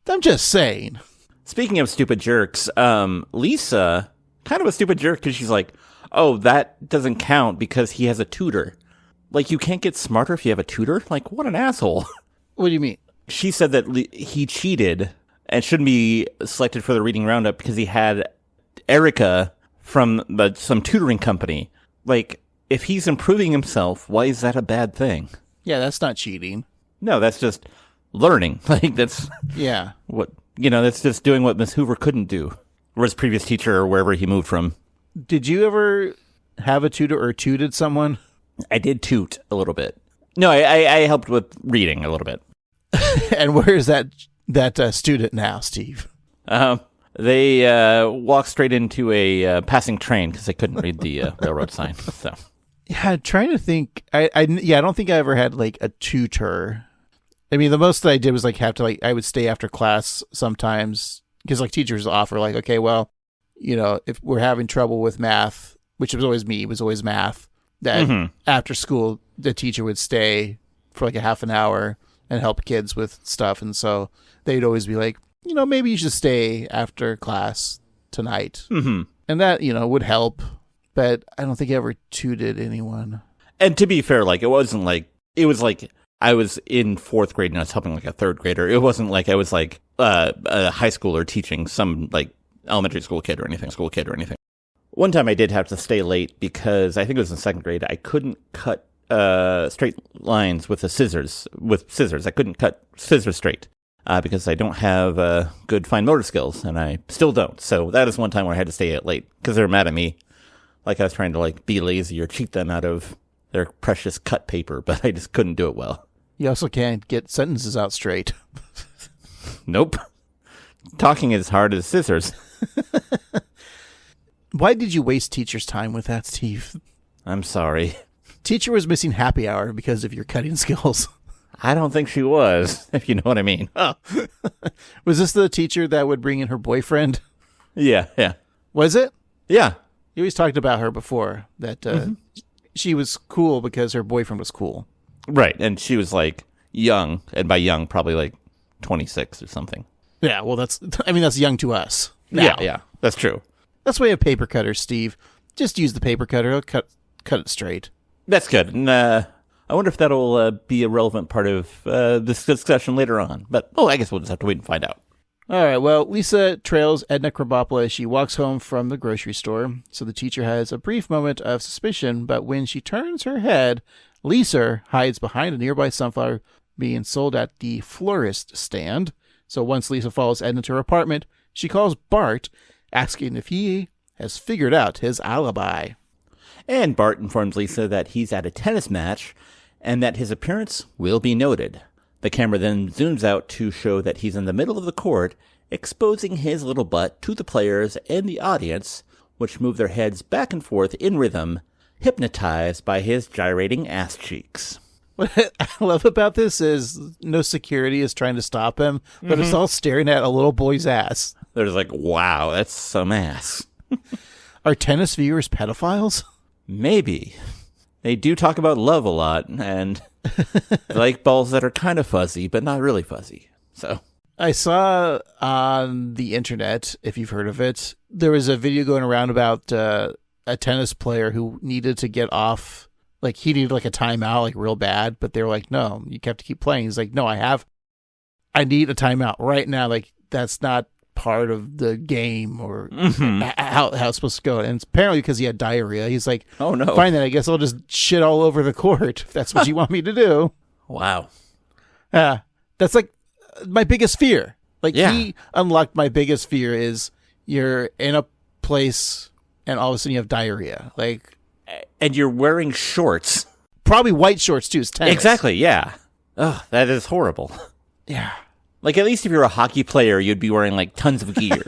I'm just saying. Speaking of stupid jerks, Lisa, kind of a stupid jerk because she's like, oh, that doesn't count because he has a tutor. Like, you can't get smarter if you have a tutor? Like, what an asshole. What do you mean? She said that he cheated and shouldn't be selected for the reading roundup because he had Erica from some tutoring company. Like, if he's improving himself, why is that a bad thing? Yeah, that's not cheating. No, that's just learning. Like, that's what that's just doing what Miss Hoover couldn't do, or his previous teacher, or wherever he moved from. Did you ever have a tutor or tutored someone? I did toot a little bit. No, I helped with reading a little bit. And where is that student now, Steve? They walked straight into a passing train because they couldn't read the railroad sign. So yeah, I'm trying to think. I don't think I ever had like a tutor. I mean, the most that I did was like have to I would stay after class sometimes because like teachers offer like, okay, well, if we're having trouble with math, which was always me, it was always math, that after school the teacher would stay for like a half an hour and help kids with stuff. And so they'd always be like, maybe you should stay after class tonight. And that, would help. But I don't think I ever tutored anyone. And to be fair, like, it was like I was in fourth grade and I was helping like a third grader. It wasn't like I was like a high schooler teaching some like elementary school kid or anything. One time I did have to stay late because I think it was in second grade. I couldn't cut straight lines with scissors. I couldn't cut scissors straight because I don't have good fine motor skills, and I still don't. So that is one time where I had to stay late because they were mad at me. Like I was trying to like be lazy or cheat them out of their precious cut paper, but I just couldn't do it well. You also can't get sentences out straight. Nope. Talking is hard as scissors. Why did you waste teacher's time with that, Steve? I'm sorry. Teacher was missing happy hour because of your cutting skills. I don't think she was, if you know what I mean. Oh. Was this the teacher that would bring in her boyfriend? Yeah. Was it? Yeah. You always talked about her before, that she was cool because her boyfriend was cool. Right, and she was like young, and by young, probably like 26 or something. Yeah, well, that's young to us. Now. Yeah, that's true. That's why you have paper cutters, Steve. Just use the paper cutter. It'll cut it straight. That's good. And I wonder if that'll be a relevant part of this discussion later on. But, I guess we'll just have to wait and find out. All right, well, Lisa trails Edna Krabappel as she walks home from the grocery store. So the teacher has a brief moment of suspicion, but when she turns her head, Lisa hides behind a nearby sunflower being sold at the florist stand. So once Lisa follows Edna to her apartment, she calls Bart, asking if he has figured out his alibi. And Bart informs Lisa that he's at a tennis match and that his appearance will be noted. The camera then zooms out to show that he's in the middle of the court, exposing his little butt to the players and the audience, which move their heads back and forth in rhythm, hypnotized by his gyrating ass cheeks. What I love about this is no security is trying to stop him, but it's all staring at a little boy's ass. They're just like, wow, that's some ass. Are tennis viewers pedophiles? Maybe. They do talk about love a lot, and they like balls that are kind of fuzzy, but not really fuzzy. So I saw on the internet, if you've heard of it, there was a video going around about a tennis player who needed to get off. Like, he needed like a timeout, like real bad, but they were like, no, you have to keep playing. He's like, no, I need a timeout right now. Like, that's not part of the game or how it's supposed to go. And it's apparently because he had diarrhea. He's like, oh no, fine then, I guess I'll just shit all over the court if that's what you want me to do. Wow. That's like my biggest fear. Like, yeah. He unlocked my biggest fear is you're in a place and all of a sudden you have diarrhea. Like, and you're wearing shorts. Probably white shorts too. It's tennis. Exactly, yeah. Ugh, that is horrible. Yeah. Like, at least if you're a hockey player, you'd be wearing, like, tons of gear.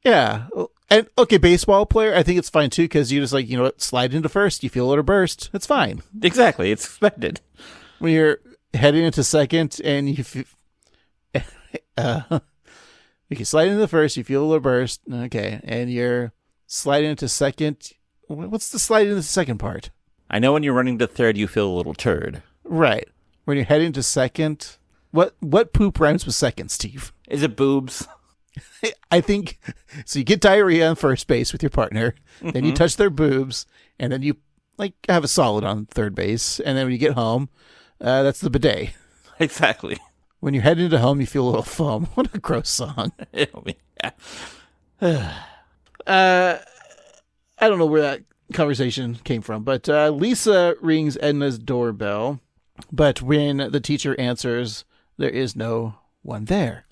Yeah. And, okay, baseball player, I think it's fine, too, because you just, like, you know what, slide into first, you feel a little burst. It's fine. Exactly. It's expected. When you're heading into second and you slide into first, you feel a little burst. Okay. And you're sliding into second. What's the slide into the second part? I know when you're running to third, you feel a little turd. Right. When you're heading to second... What poop rhymes with second, Steve? Is it boobs? I think so. You get diarrhea on first base with your partner, then you touch their boobs, and then you like have a solid on third base, and then when you get home, that's the bidet. Exactly. When you're heading to home, you feel a little foam. What a gross song. Yeah. I don't know where that conversation came from, but Lisa rings Edna's doorbell, but when the teacher answers, there is no one there.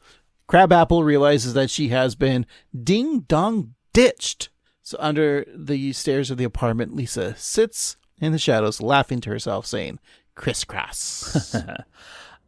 Crabapple realizes that she has been ding-dong ditched. So under the stairs of the apartment, Lisa sits in the shadows, laughing to herself, saying, crisscross.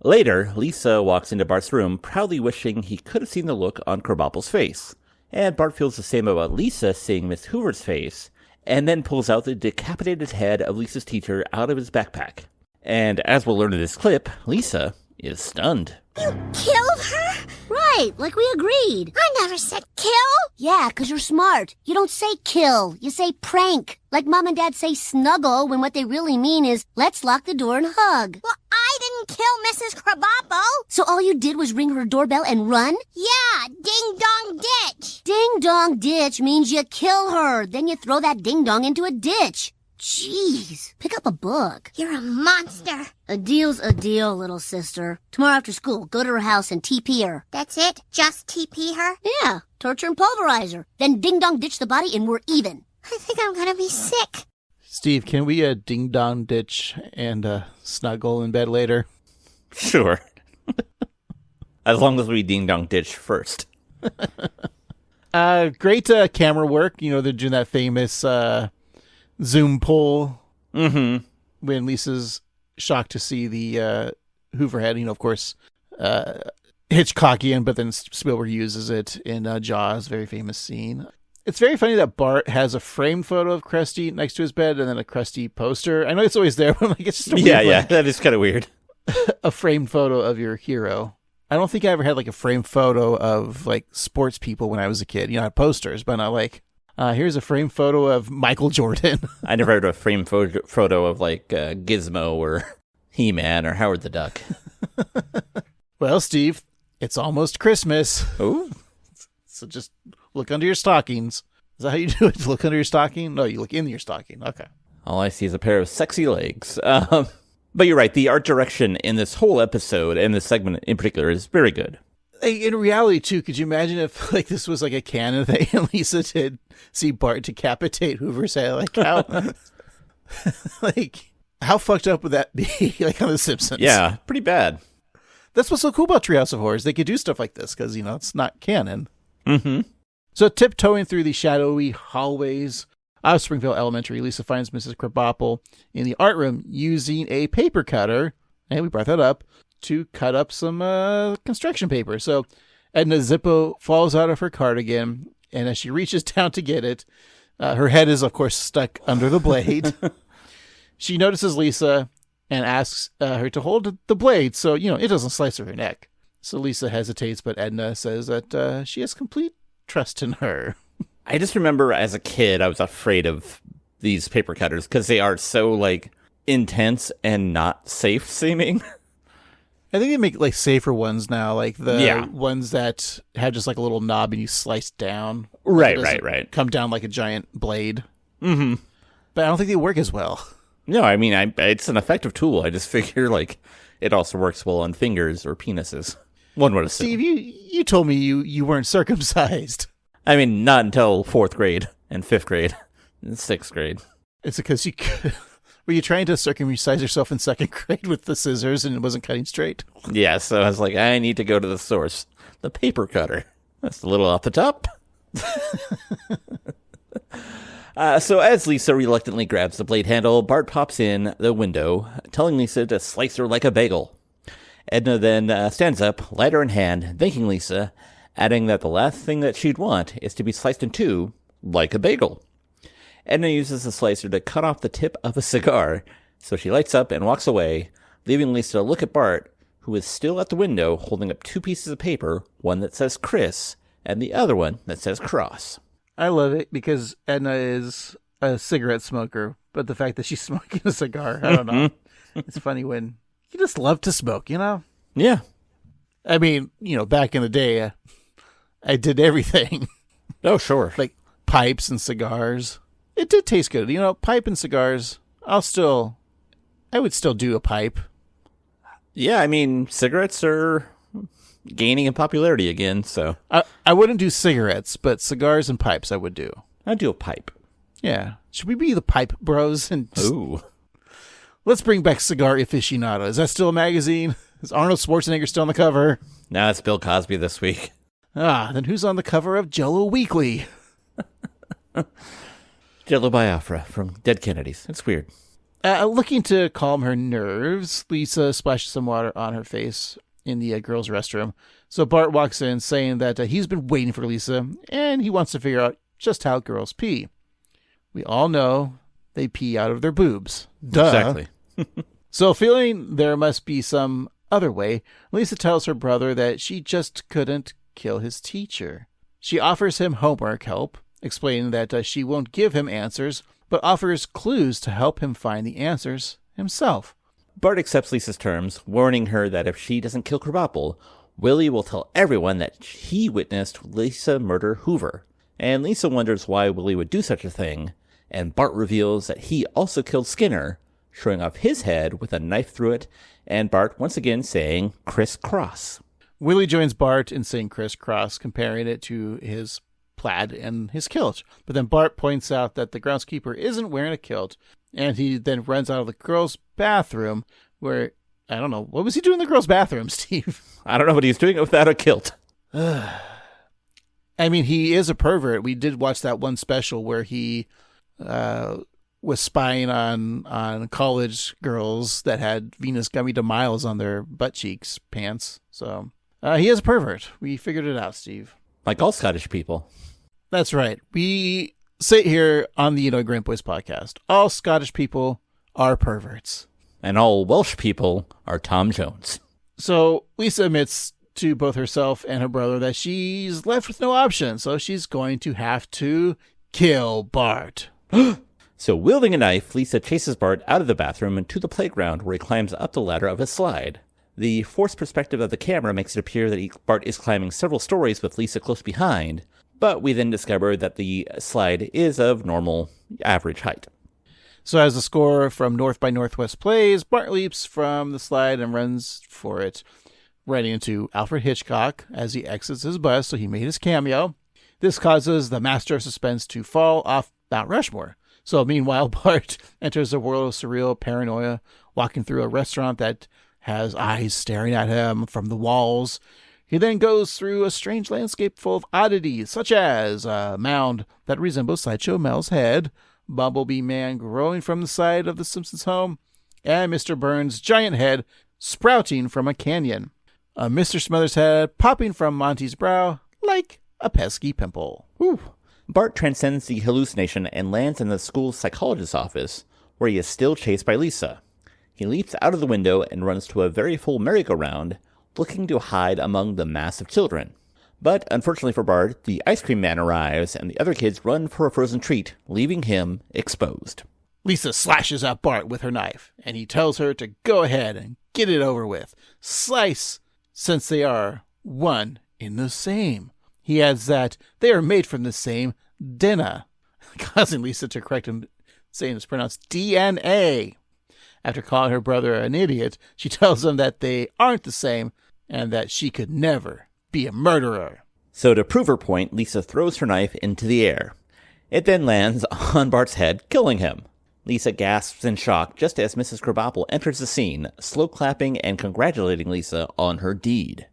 Later, Lisa walks into Bart's room, proudly wishing he could have seen the look on Krabappel's face. And Bart feels the same about Lisa seeing Miss Hoover's face, and then pulls out the decapitated head of Lisa's teacher out of his backpack. And as we'll learn in this clip, Lisa is stunned. You killed her? Right, like we agreed. I never said kill. Yeah, 'cause you're smart. You don't say kill, you say prank. Like Mom and Dad say snuggle when what they really mean is let's lock the door and hug. Well, I didn't kill Mrs. Krabappel. So all you did was ring her doorbell and run? Yeah, ding-dong ditch. Ding-dong ditch means you kill her. Then you throw that ding-dong into a ditch. Jeez, pick up a book. You're a monster. A deal's a deal, little sister. Tomorrow after school, go to her house and TP her. That's it? Just TP her? Yeah, torture and pulverize her. Then ding-dong ditch the body and we're even. I think I'm gonna be sick. Steve, can we ding-dong ditch and snuggle in bed later? Sure. As long as we ding-dong ditch first. Great camera work. You know, they're doing that famous zoom pull when Lisa's shocked to see the Hoover head. You know, of course, Hitchcockian, but then Spielberg uses it in Jaws, very famous scene. It's very funny that Bart has a framed photo of Krusty next to his bed and then a Krusty poster. I know it's always there, but I'm like, it's just a weird, yeah, that is kind of weird. a framed photo of your hero. I don't think I ever had like a framed photo of like sports people when I was a kid. You know, I had posters, but not like, here's a framed photo of Michael Jordan. I never had a framed photo of like Gizmo or He-Man or Howard the Duck. Well, Steve, it's almost Christmas. Oh. So just look under your stockings. Is that how you do it? Look under your stocking? No, you look in your stocking. Okay. All I see is a pair of sexy legs. But you're right. The art direction in this whole episode and this segment in particular is very good. In reality, too, could you imagine if like this was like a canon thing and Lisa did see Bart decapitate Hoover's head? Like how, like how fucked up would that be? Like on The Simpsons? Yeah, pretty bad. That's what's so cool about Treehouse of Horrors. They could do stuff like this because, you know, it's not canon. Mm-hmm. So tiptoeing through the shadowy hallways of Springfield Elementary, Lisa finds Mrs. Krabappel in the art room using a paper cutter, and we brought that up, to cut up some construction paper. So Edna Zippo falls out of her cardigan, and as she reaches down to get it, her head is, of course, stuck under the blade. She notices Lisa and asks her to hold the blade so, you know, it doesn't slice her neck. So Lisa hesitates, but Edna says that she has complete trust in her. I just remember as a kid, I was afraid of these paper cutters because they are so, like, intense and not safe seeming. I think they make, like, safer ones now, like the ones that have just, like, a little knob and you slice down. Right. Come down like a giant blade. Mm-hmm. But I don't think they work as well. No, I mean, it's an effective tool. I just figure, like, it also works well on fingers or penises. One would assume. Steve, you told me you weren't circumcised. I mean, not until 4th grade and 5th grade and 6th grade. It's because you were you trying to circumcise yourself in 2nd grade with the scissors and it wasn't cutting straight? Yeah, so I was like, I need to go to the source. The paper cutter. That's a little off the top. So as Lisa reluctantly grabs the blade handle, Bart pops in the window, telling Lisa to slice her like a bagel. Edna then stands up, lighter in hand, thanking Lisa, adding that the last thing that she'd want is to be sliced in two like a bagel. Edna uses the slicer to cut off the tip of a cigar, so she lights up and walks away, leaving Lisa to look at Bart, who is still at the window holding up 2 pieces of paper, one that says Chris, and the other one that says Cross. I love it because Edna is a cigarette smoker, but the fact that she's smoking a cigar, I don't know. It's funny when you just love to smoke, you know? Yeah. I mean, you know, back in the day, I did everything. Oh, sure. Like pipes and cigars. It did taste good. You know, pipe and cigars, I would still do a pipe. Yeah, I mean, cigarettes are gaining in popularity again, so. I wouldn't do cigarettes, but cigars and pipes I would do. I'd do a pipe. Yeah. Should we be the Pipe Bros? And Ooh. Let's bring back Cigar Aficionado. Is that still a magazine? Is Arnold Schwarzenegger still on the cover? No, it's Bill Cosby this week. Then who's on the cover of Jell-O Weekly? Jello Biafra from Dead Kennedys. It's weird. Looking to calm her nerves, Lisa splashes some water on her face in the girls' restroom. So Bart walks in saying that he's been waiting for Lisa, and he wants to figure out just how girls pee. We all know they pee out of their boobs. Duh. Exactly. So feeling there must be some other way, Lisa tells her brother that she just couldn't kill his teacher. She offers him homework help, explaining that she won't give him answers, but offers clues to help him find the answers himself. Bart accepts Lisa's terms, warning her that if she doesn't kill Krabappel, Willie will tell everyone that he witnessed Lisa murder Hoover. And Lisa wonders why Willie would do such a thing, and Bart reveals that he also killed Skinner, showing off his head with a knife through it, and Bart once again saying crisscross. Willie joins Bart in saying crisscross, comparing it to his plaid and his kilt. But then Bart points out that the groundskeeper isn't wearing a kilt, and he then runs out of the girls' bathroom where, I don't know, what was he doing in the girls' bathroom, Steve? I don't know, but he's doing it without a kilt. I mean, he is a pervert. We did watch that one special where he was spying on college girls that had Venus Gummy de Miles on their butt cheeks pants. So he is a pervert. We figured it out, Steve. Like all Scottish people. That's right. We say here on the Grant Boys podcast, all Scottish people are perverts. And all Welsh people are Tom Jones. So Lisa admits to both herself and her brother that she's left with no option, so she's going to have to kill Bart. So wielding a knife, Lisa chases Bart out of the bathroom and to the playground where he climbs up the ladder of a slide. The forced perspective of the camera makes it appear that Bart is climbing several stories with Lisa close behind, but we then discover that the slide is of normal, average height. So as the score from North by Northwest plays, Bart leaps from the slide and runs for it, running into Alfred Hitchcock as he exits his bus, so he made his cameo. This causes the Master of Suspense to fall off Mount Rushmore. So meanwhile, Bart enters a world of surreal paranoia, walking through a restaurant that has eyes staring at him from the walls. He then goes through a strange landscape full of oddities, such as a mound that resembles Sideshow Mel's head, Bumblebee Man growing from the side of the Simpsons home, and Mr. Burns' giant head sprouting from a canyon. A Mr. Smothers head popping from Monty's brow like a pesky pimple. Whew. Bart transcends the hallucination and lands in the school's psychologist's office, where he is still chased by Lisa. He leaps out of the window and runs to a very full merry-go-round, looking to hide among the mass of children. But, unfortunately for Bart, the ice cream man arrives, and the other kids run for a frozen treat, leaving him exposed. Lisa slashes at Bart with her knife, and he tells her to go ahead and get it over with. Slice, since they are one in the same. He adds that they are made from the same DNA, causing Lisa to correct him, saying it's pronounced DNA. After calling her brother an idiot, she tells him that they aren't the same and that she could never be a murderer. So to prove her point, Lisa throws her knife into the air. It then lands on Bart's head, killing him. Lisa gasps in shock just as Mrs. Krabappel enters the scene, slow clapping and congratulating Lisa on her deed.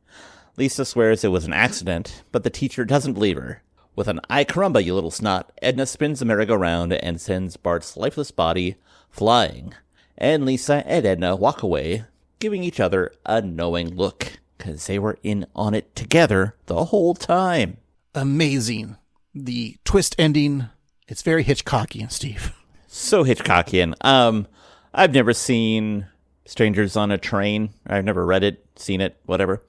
Lisa swears it was an accident, but the teacher doesn't believe her. With an "Ay caramba, you little snot," Edna spins the merry-go-round and sends Bart's lifeless body flying. And Lisa and Edna walk away, giving each other a knowing look, because they were in on it together the whole time. Amazing. The twist ending, it's very Hitchcockian, Steve. So Hitchcockian. I've never seen Strangers on a Train. I've never read it, seen it, whatever.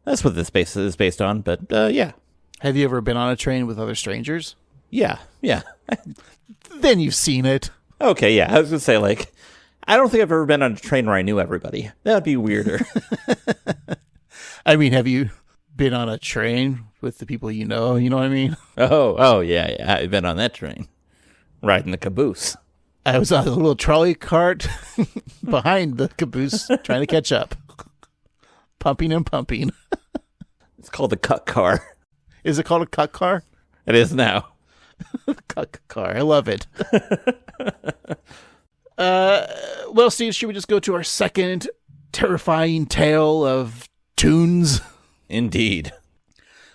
That's what this is based on, but yeah. Have you ever been on a train with other strangers? Yeah. Then you've seen it. Okay, yeah. I was going to say, I don't think I've ever been on a train where I knew everybody. That would be weirder. I mean, have you been on a train with the people you know? You know what I mean? Oh, yeah. I've been on that train. Riding the caboose. I was on a little trolley cart behind the caboose trying to catch up. Pumping and pumping. It's called the cut car. Is it called a cut car? It is now. Cut car. I love it. Well, Steve, should we just go to our second terrifying tale of tunes? Indeed.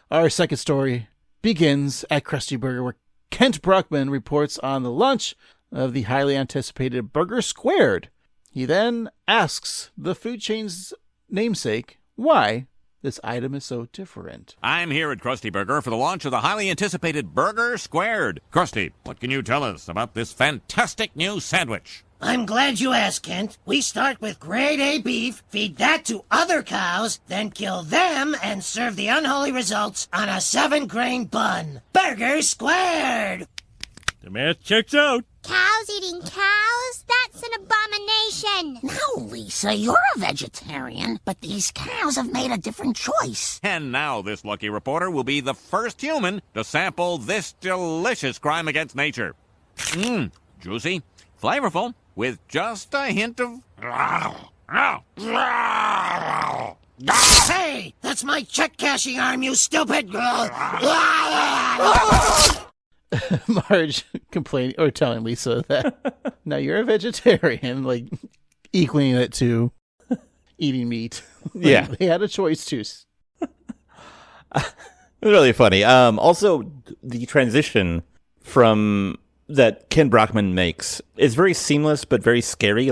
Our second story begins at Krusty Burger, where Kent Brockman reports on the launch of the highly anticipated Burger Squared. He then asks the food chain's namesake why this item is so different. I'm here at Krusty Burger for the launch of the highly anticipated Burger Squared. Krusty, what can you tell us about this fantastic new sandwich? I'm glad you asked, Kent. We start with grade A beef, feed that to other cows, then kill them and serve the unholy results on a 7-grain bun. Burger Squared! The math checks out. Cows eating cows? That's an abomination. No, Lisa, you're a vegetarian, but these cows have made a different choice. And now this lucky reporter will be the first human to sample this delicious crime against nature. Juicy, flavorful, with just a hint of... Hey, that's my check-cashing arm, you stupid... Marge complaining or telling Lisa that now you're a vegetarian, equaling it to eating meat. Yeah. They had a choice too. It was really funny. Also, the transition from that Ken Brockman makes is very seamless, but very scary.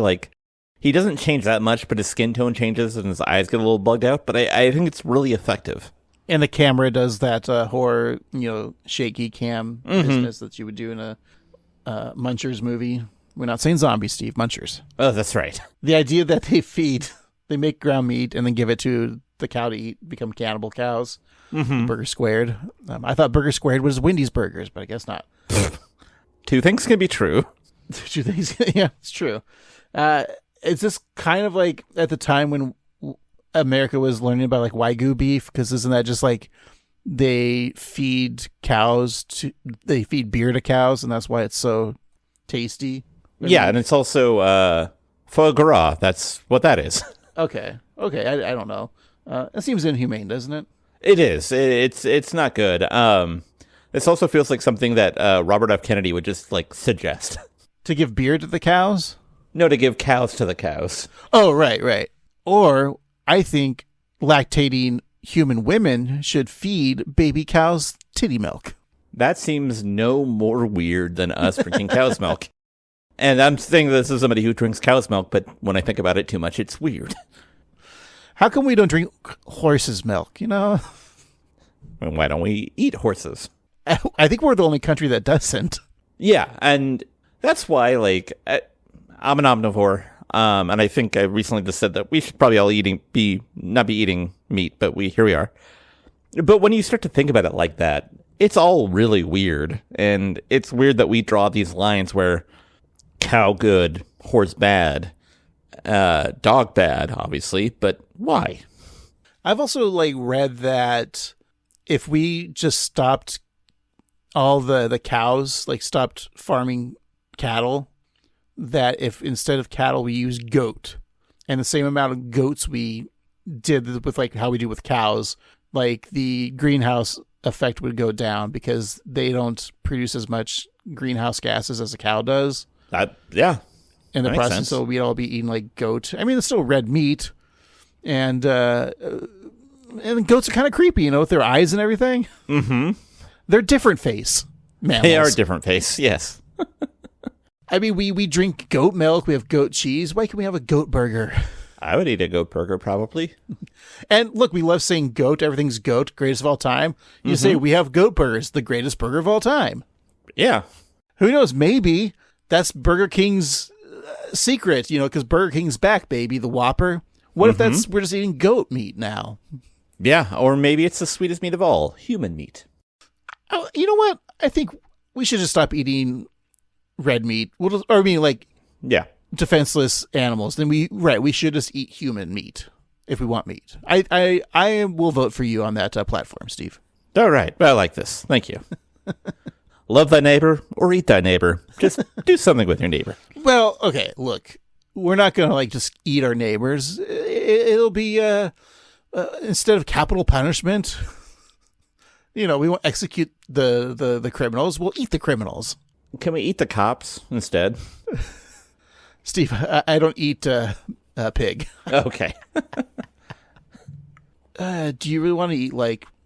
He doesn't change that much, but his skin tone changes and his eyes get a little bugged out. But I think it's really effective. And the camera does that horror, shaky cam business that you would do in a Munchers movie. We're not saying zombies, Steve. Munchers. Oh, that's right. The idea that they make ground meat and then give it to the cow to eat, become cannibal cows. Mm-hmm. Burger Squared. I thought Burger Squared was Wendy's Burgers, but I guess not. Two things can be true. Two things, yeah, it's true. It's just kind of like at the time when America was learning about like Wagyu beef, because isn't that just like they feed beer to cows, and that's why it's so tasty. Yeah, and it's also foie gras. That's what that is. Okay. I don't know. It seems inhumane, doesn't it? It is. It's not good. This also feels like something that Robert F. Kennedy would just like suggest. To give beer to the cows? No, to give cows to the cows. Oh, right. Or I think lactating human women should feed baby cows titty milk. That seems no more weird than us drinking cow's milk. And I'm saying this as somebody who drinks cow's milk, but when I think about it too much, it's weird. How come we don't drink horse's milk, And why don't we eat horses? I think we're the only country that doesn't. Yeah, and that's why, like, I'm an omnivore, and I think I recently just said that we should probably all not be eating meat, but here we are. But when you start to think about it like that, it's all really weird, and it's weird that we draw these lines where cow good, horse bad, dog bad, obviously, but why? I've also read that if we just stopped all the cows, stopped farming cattle, that if instead of cattle we use goat, and the same amount of goats we did with how we do with cows, the greenhouse effect would go down because they don't produce as much greenhouse gases as a cow does. Yeah. In the process, sense. So we'd all be eating goat. I mean, it's still red meat, and goats are kind of creepy, with their eyes and everything. Mm-hmm. They're different face mammals. They are different face, yes. I mean, we drink goat milk. We have goat cheese. Why can't we have a goat burger? I would eat a goat burger, probably. And look, we love saying goat. Everything's goat, greatest of all time. You say we have goat burgers, the greatest burger of all time. Yeah. Who knows? Maybe that's Burger King's secret, because Burger King's back, baby, the Whopper. What if we're just eating goat meat now? Yeah, or maybe it's the sweetest meat of all, human meat. Oh, you know what? I think we should just stop eating red meat. Defenseless animals. Then we should just eat human meat if we want meat. I will vote for you on that platform, Steve. All right. I like this. Thank you. Love thy neighbor or eat thy neighbor. Just do something with your neighbor. Well, okay, look. We're not going to just eat our neighbors. It'll be instead of capital punishment, we won't execute the criminals. We'll eat the criminals. Can we eat the cops instead? Steve, I don't eat pig. Okay. Do you really want to eat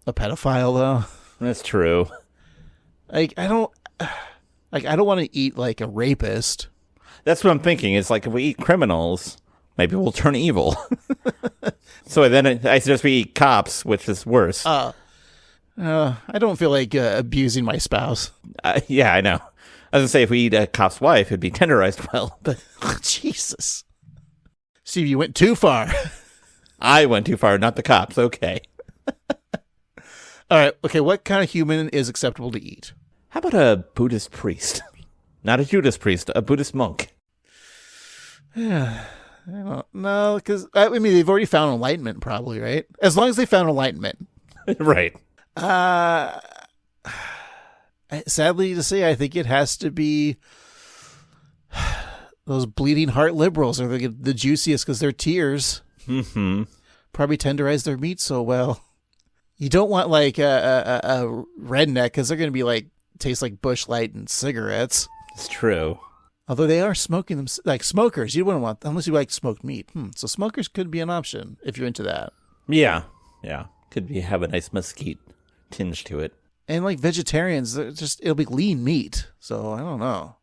a pedophile though? That's true. I don't want to eat a rapist. That's what I'm thinking. It's if we eat criminals, maybe we'll turn evil. So then I suggest we eat cops, which is worse. I don't feel like abusing my spouse. Yeah, I know. I was going to say, if we eat a cop's wife, it'd be tenderized well. But Jesus. Steve, you went too far. I went too far, not the cops. Okay. All right. Okay, what kind of human is acceptable to eat? How about a Buddhist priest? Not a Judas priest, a Buddhist monk. I don't know, because, they've already found enlightenment, probably, right? As long as they found enlightenment. Right. Sadly to say, I think it has to be those bleeding heart liberals, or the juiciest because they're tears. Mm-hmm. Probably tenderize their meat so well. You don't want a redneck because they're going to be taste like Busch Light and cigarettes. It's true. Although they are smoking them like smokers. You wouldn't want, unless you like smoked meat. So smokers could be an option if you're into that. Yeah. Could have a nice mesquite tinge to it. And vegetarians, it'll be lean meat. So I don't know.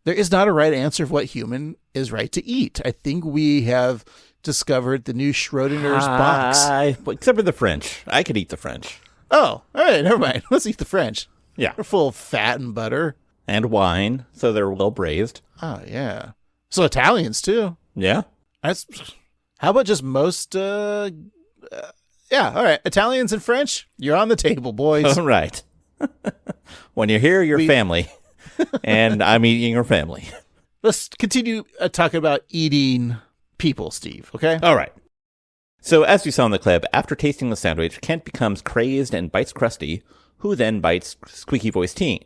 There is not a right answer of what human is right to eat. I think we have discovered the new Schrodinger's box. Except for the French. I could eat the French. Oh, all right. Never mind. Let's eat the French. Yeah. They're full of fat and butter. And wine, so they're well braised. Oh, yeah. So Italians, too. Yeah. How about just most, yeah, all right. Italians and French, you're on the table, boys. All right. When you're here, you're family. And I'm eating your family. Let's continue talking about eating people, Steve, okay? All right. So as you saw in the clip, after tasting the sandwich, Kent becomes crazed and bites Krusty, who then bites Squeaky Voice Teen.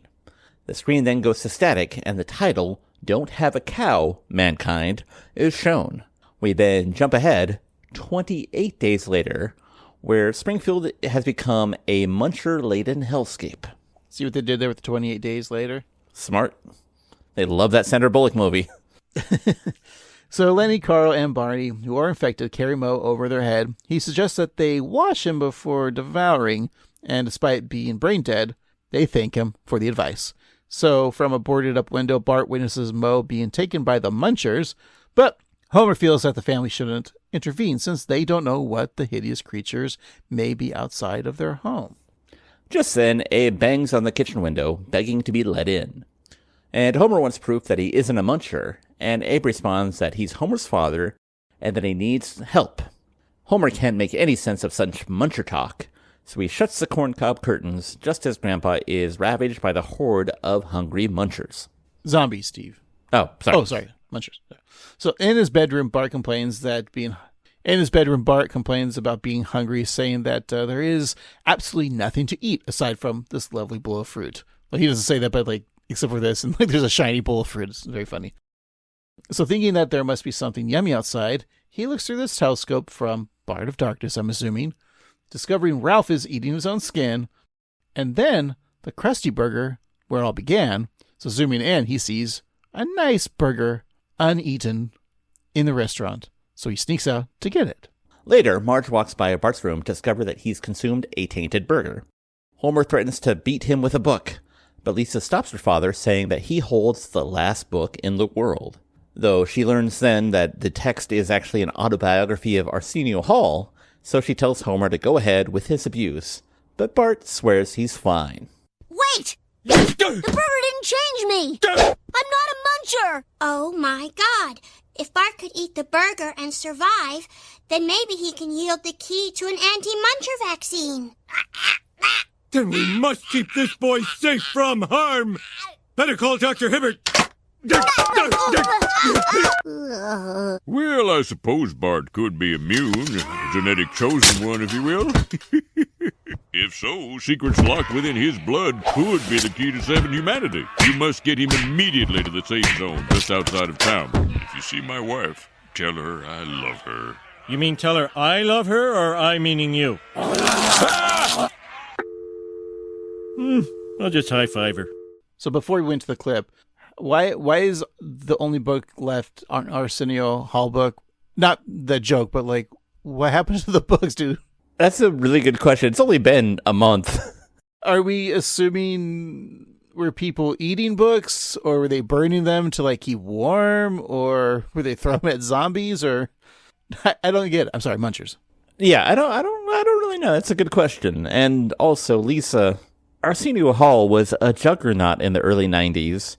The screen then goes to static, and the title, Don't Have a Cow, Mankind, is shown. We then jump ahead 28 days later, where Springfield has become a muncher-laden hellscape. See what they did there with the 28 days later? Smart. They love that Sandra Bullock movie. So Lenny, Carl, and Barney, who are infected, carry Mo over their head. He suggests that they wash him before devouring, and despite being brain dead, they thank him for the advice. So from a boarded-up window, Bart witnesses Mo being taken by the Munchers, but Homer feels that the family shouldn't intervene since they don't know what the hideous creatures may be outside of their home. Just then, Abe bangs on the kitchen window, begging to be let in. And Homer wants proof that he isn't a muncher, and Abe responds that he's Homer's father and that he needs help. Homer can't make any sense of such muncher talk, so he shuts the corncob curtains just as Grandpa is ravaged by the horde of hungry munchers. Zombies, Steve. Oh, sorry. Oh, sorry. Munchers. So in his bedroom, Bart complains about being hungry, saying that there is absolutely nothing to eat aside from this lovely bowl of fruit. Well, he doesn't say that, but except for this, and there's a shiny bowl of fruit. It's very funny. So thinking that there must be something yummy outside, he looks through this telescope from Bart of Darkness, I'm assuming, discovering Ralph is eating his own skin, and then the Krusty Burger, where it all began. So zooming in, he sees a nice burger, uneaten, in the restaurant. So he sneaks out to get it. Later, Marge walks by Bart's room to discover that he's consumed a tainted burger. Homer threatens to beat him with a book, but Lisa stops her father, saying that he holds the last book in the world. Though she learns then that the text is actually an autobiography of Arsenio Hall, so she tells Homer to go ahead with his abuse. But Bart swears he's fine. Wait! The burger didn't change me! I'm not a muncher! Oh my God. If Bart could eat the burger and survive, then maybe he can yield the key to an anti-muncher vaccine. Then we must keep this boy safe from harm. Better call Dr. Hibbert. Well, I suppose Bart could be immune. A genetic chosen one, if you will. If so, secrets locked within his blood could be the key to saving humanity. You must get him immediately to the safe zone just outside of town. If you see my wife, tell her I love her. You mean tell her I love her, or I meaning you? I'll just high-five her. So before we went to the clip, why is the only book left on Arsenio Hall book? Not the joke, but what happened to the books, dude? That's a really good question. It's only been a month. Are we assuming were people eating books, or were they burning them to keep warm, or were they throwing them at zombies, or I don't get it. I'm sorry, munchers. Yeah, I don't really know. That's a good question. And also, Lisa, Arsenio Hall was a juggernaut in the early 90s.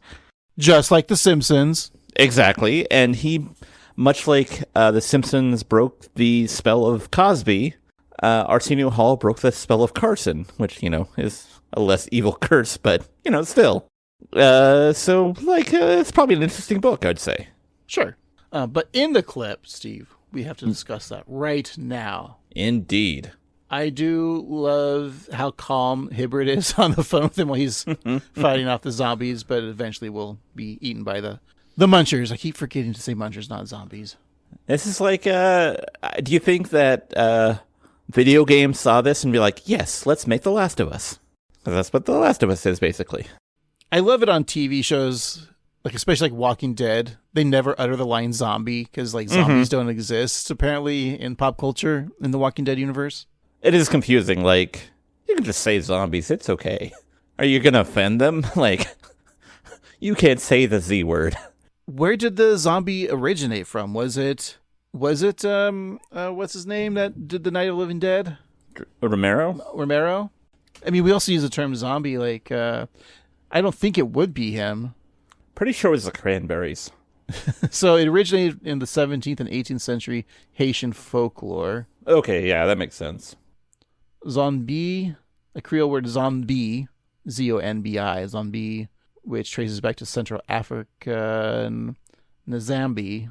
Just like The Simpsons. Exactly. And he, much like The Simpsons broke the spell of Cosby, Arsenio Hall broke the spell of Carson, which, is a less evil curse, but, still. So, it's probably an interesting book, I'd say. Sure. But in the clip, Steve, we have to discuss that right now. Indeed. I do love how calm Hibbert is on the phone with him while he's fighting off the zombies, but eventually will be eaten by the munchers. I keep forgetting to say munchers, not zombies. This is do you think that video games saw this and be like, yes, let's make The Last of Us? Because that's what The Last of Us is, basically. I love it on TV shows, especially Walking Dead. They never utter the line zombie because zombies don't exist, apparently, in pop culture in the Walking Dead universe. It is confusing. You can just say zombies. It's okay. Are you going to offend them? You can't say the Z word. Where did the zombie originate from? Was it what's his name that did the Night of the Living Dead? Romero? I mean, we also use the term zombie. I I don't think it would be him. Pretty sure it was the Cranberries. So it originated in the 17th and 18th century Haitian folklore. Okay, yeah, that makes sense. Zombie, a Creole word zombie, Z-O-N-B-I, zombie, which traces back to Central Africa and Nzambi,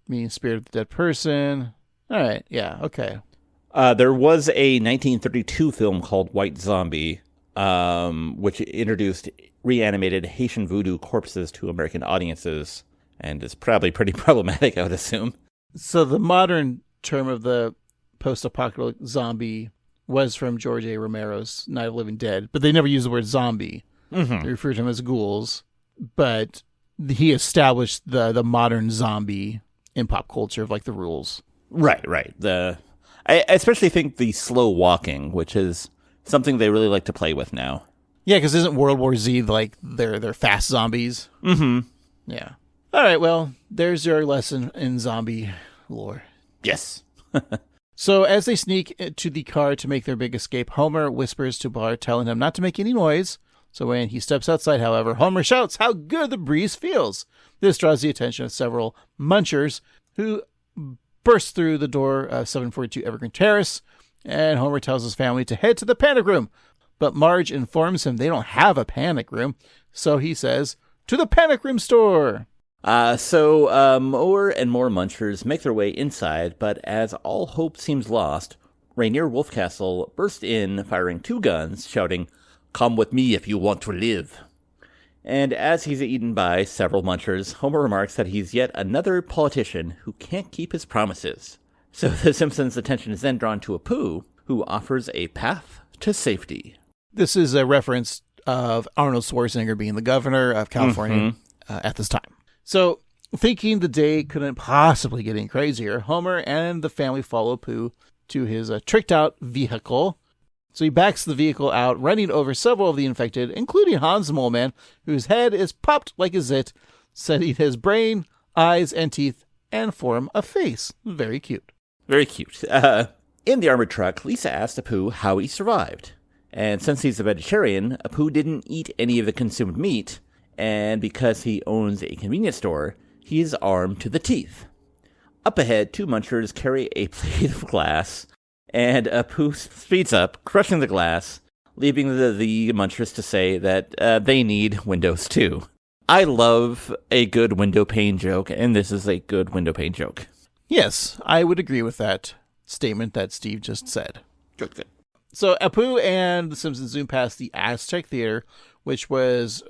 meaning spirit of the dead person. All right, yeah, okay. There was a 1932 film called White Zombie, which introduced reanimated Haitian voodoo corpses to American audiences, and is probably pretty problematic, I would assume. So the modern term of the post-apocalyptic zombie was from George A. Romero's Night of the Living Dead, but they never use the word zombie. Mm-hmm. They refer to them as ghouls, but he established the modern zombie in pop culture of like the rules. Right. I especially think the slow walking, which is something they really like to play with now. Yeah, because isn't World War Z like they're fast zombies? Mm-hmm. Yeah. All right, well, there's your lesson in zombie lore. Yes. So as they sneak to the car to make their big escape, Homer whispers to Bart, telling him not to make any noise. So when he steps outside, however, Homer shouts how good the breeze feels. This draws the attention of several munchers who burst through the door of 742 Evergreen Terrace, and Homer tells his family to head to the panic room. But Marge informs him they don't have a panic room, so he says, to the panic room store. So more and more munchers make their way inside, but as all hope seems lost, Rainier Wolfcastle bursts in, firing 2 guns, shouting, "Come with me if you want to live." And as he's eaten by several munchers, Homer remarks that he's yet another politician who can't keep his promises. So the Simpsons' attention is then drawn to Apu, who offers a path to safety. This is a reference of Arnold Schwarzenegger being the governor of California at this time. So, thinking the day couldn't possibly get any crazier, Homer and the family follow Apu to his tricked-out vehicle. So he backs the vehicle out, running over several of the infected, including Hans the Mole Man, whose head is popped like a zit, setting his brain, eyes, and teeth, and form a face. Very cute. Very cute. In the armored truck, Lisa asked Apu how he survived. And since he's a vegetarian, Apu didn't eat any of the consumed meat, and because he owns a convenience store, he is armed to the teeth. Up ahead, 2 munchers carry a plate of glass, and Apu speeds up, crushing the glass, leaving the munchers to say that they need windows too. I love a good window pane joke, and this is a good window pane joke. Yes, I would agree with that statement that Steve just said. Good. So Apu and the Simpsons zoom past the Aztec Theater, which was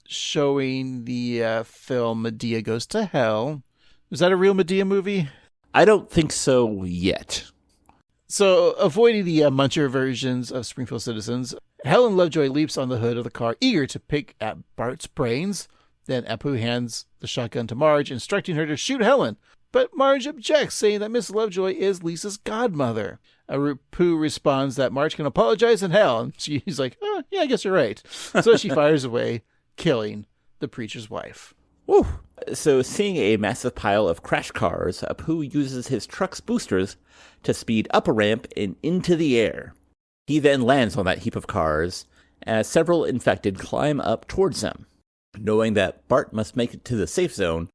showing the film Medea Goes to Hell. Is that a real Medea movie? I don't think so yet. So, avoiding the muncher versions of Springfield citizens, Helen Lovejoy leaps on the hood of the car, eager to pick at Bart's brains. Then Apu hands the shotgun to Marge, instructing her to shoot Helen. But Marge objects, saying that Miss Lovejoy is Lisa's godmother. Apu responds that Marge can apologize in hell. And she's like, oh, yeah, I guess you're right. So she fires away, killing the preacher's wife. Woo! So, seeing a massive pile of crash cars, Apu uses his truck's boosters to speed up a ramp and into the air. He then lands on that heap of cars, as several infected climb up towards him. Knowing that Bart must make it to the safe zone,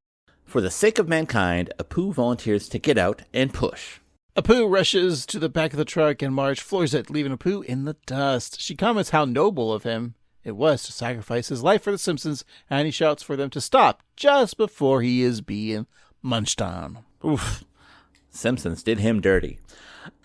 for the sake of mankind, Apu volunteers to get out and push. Apu rushes to the back of the truck, and Marge floors it, leaving Apu in the dust. She comments how noble of him it was to sacrifice his life for the Simpsons, and he shouts for them to stop just before he is being munched on. Oof. Simpsons did him dirty.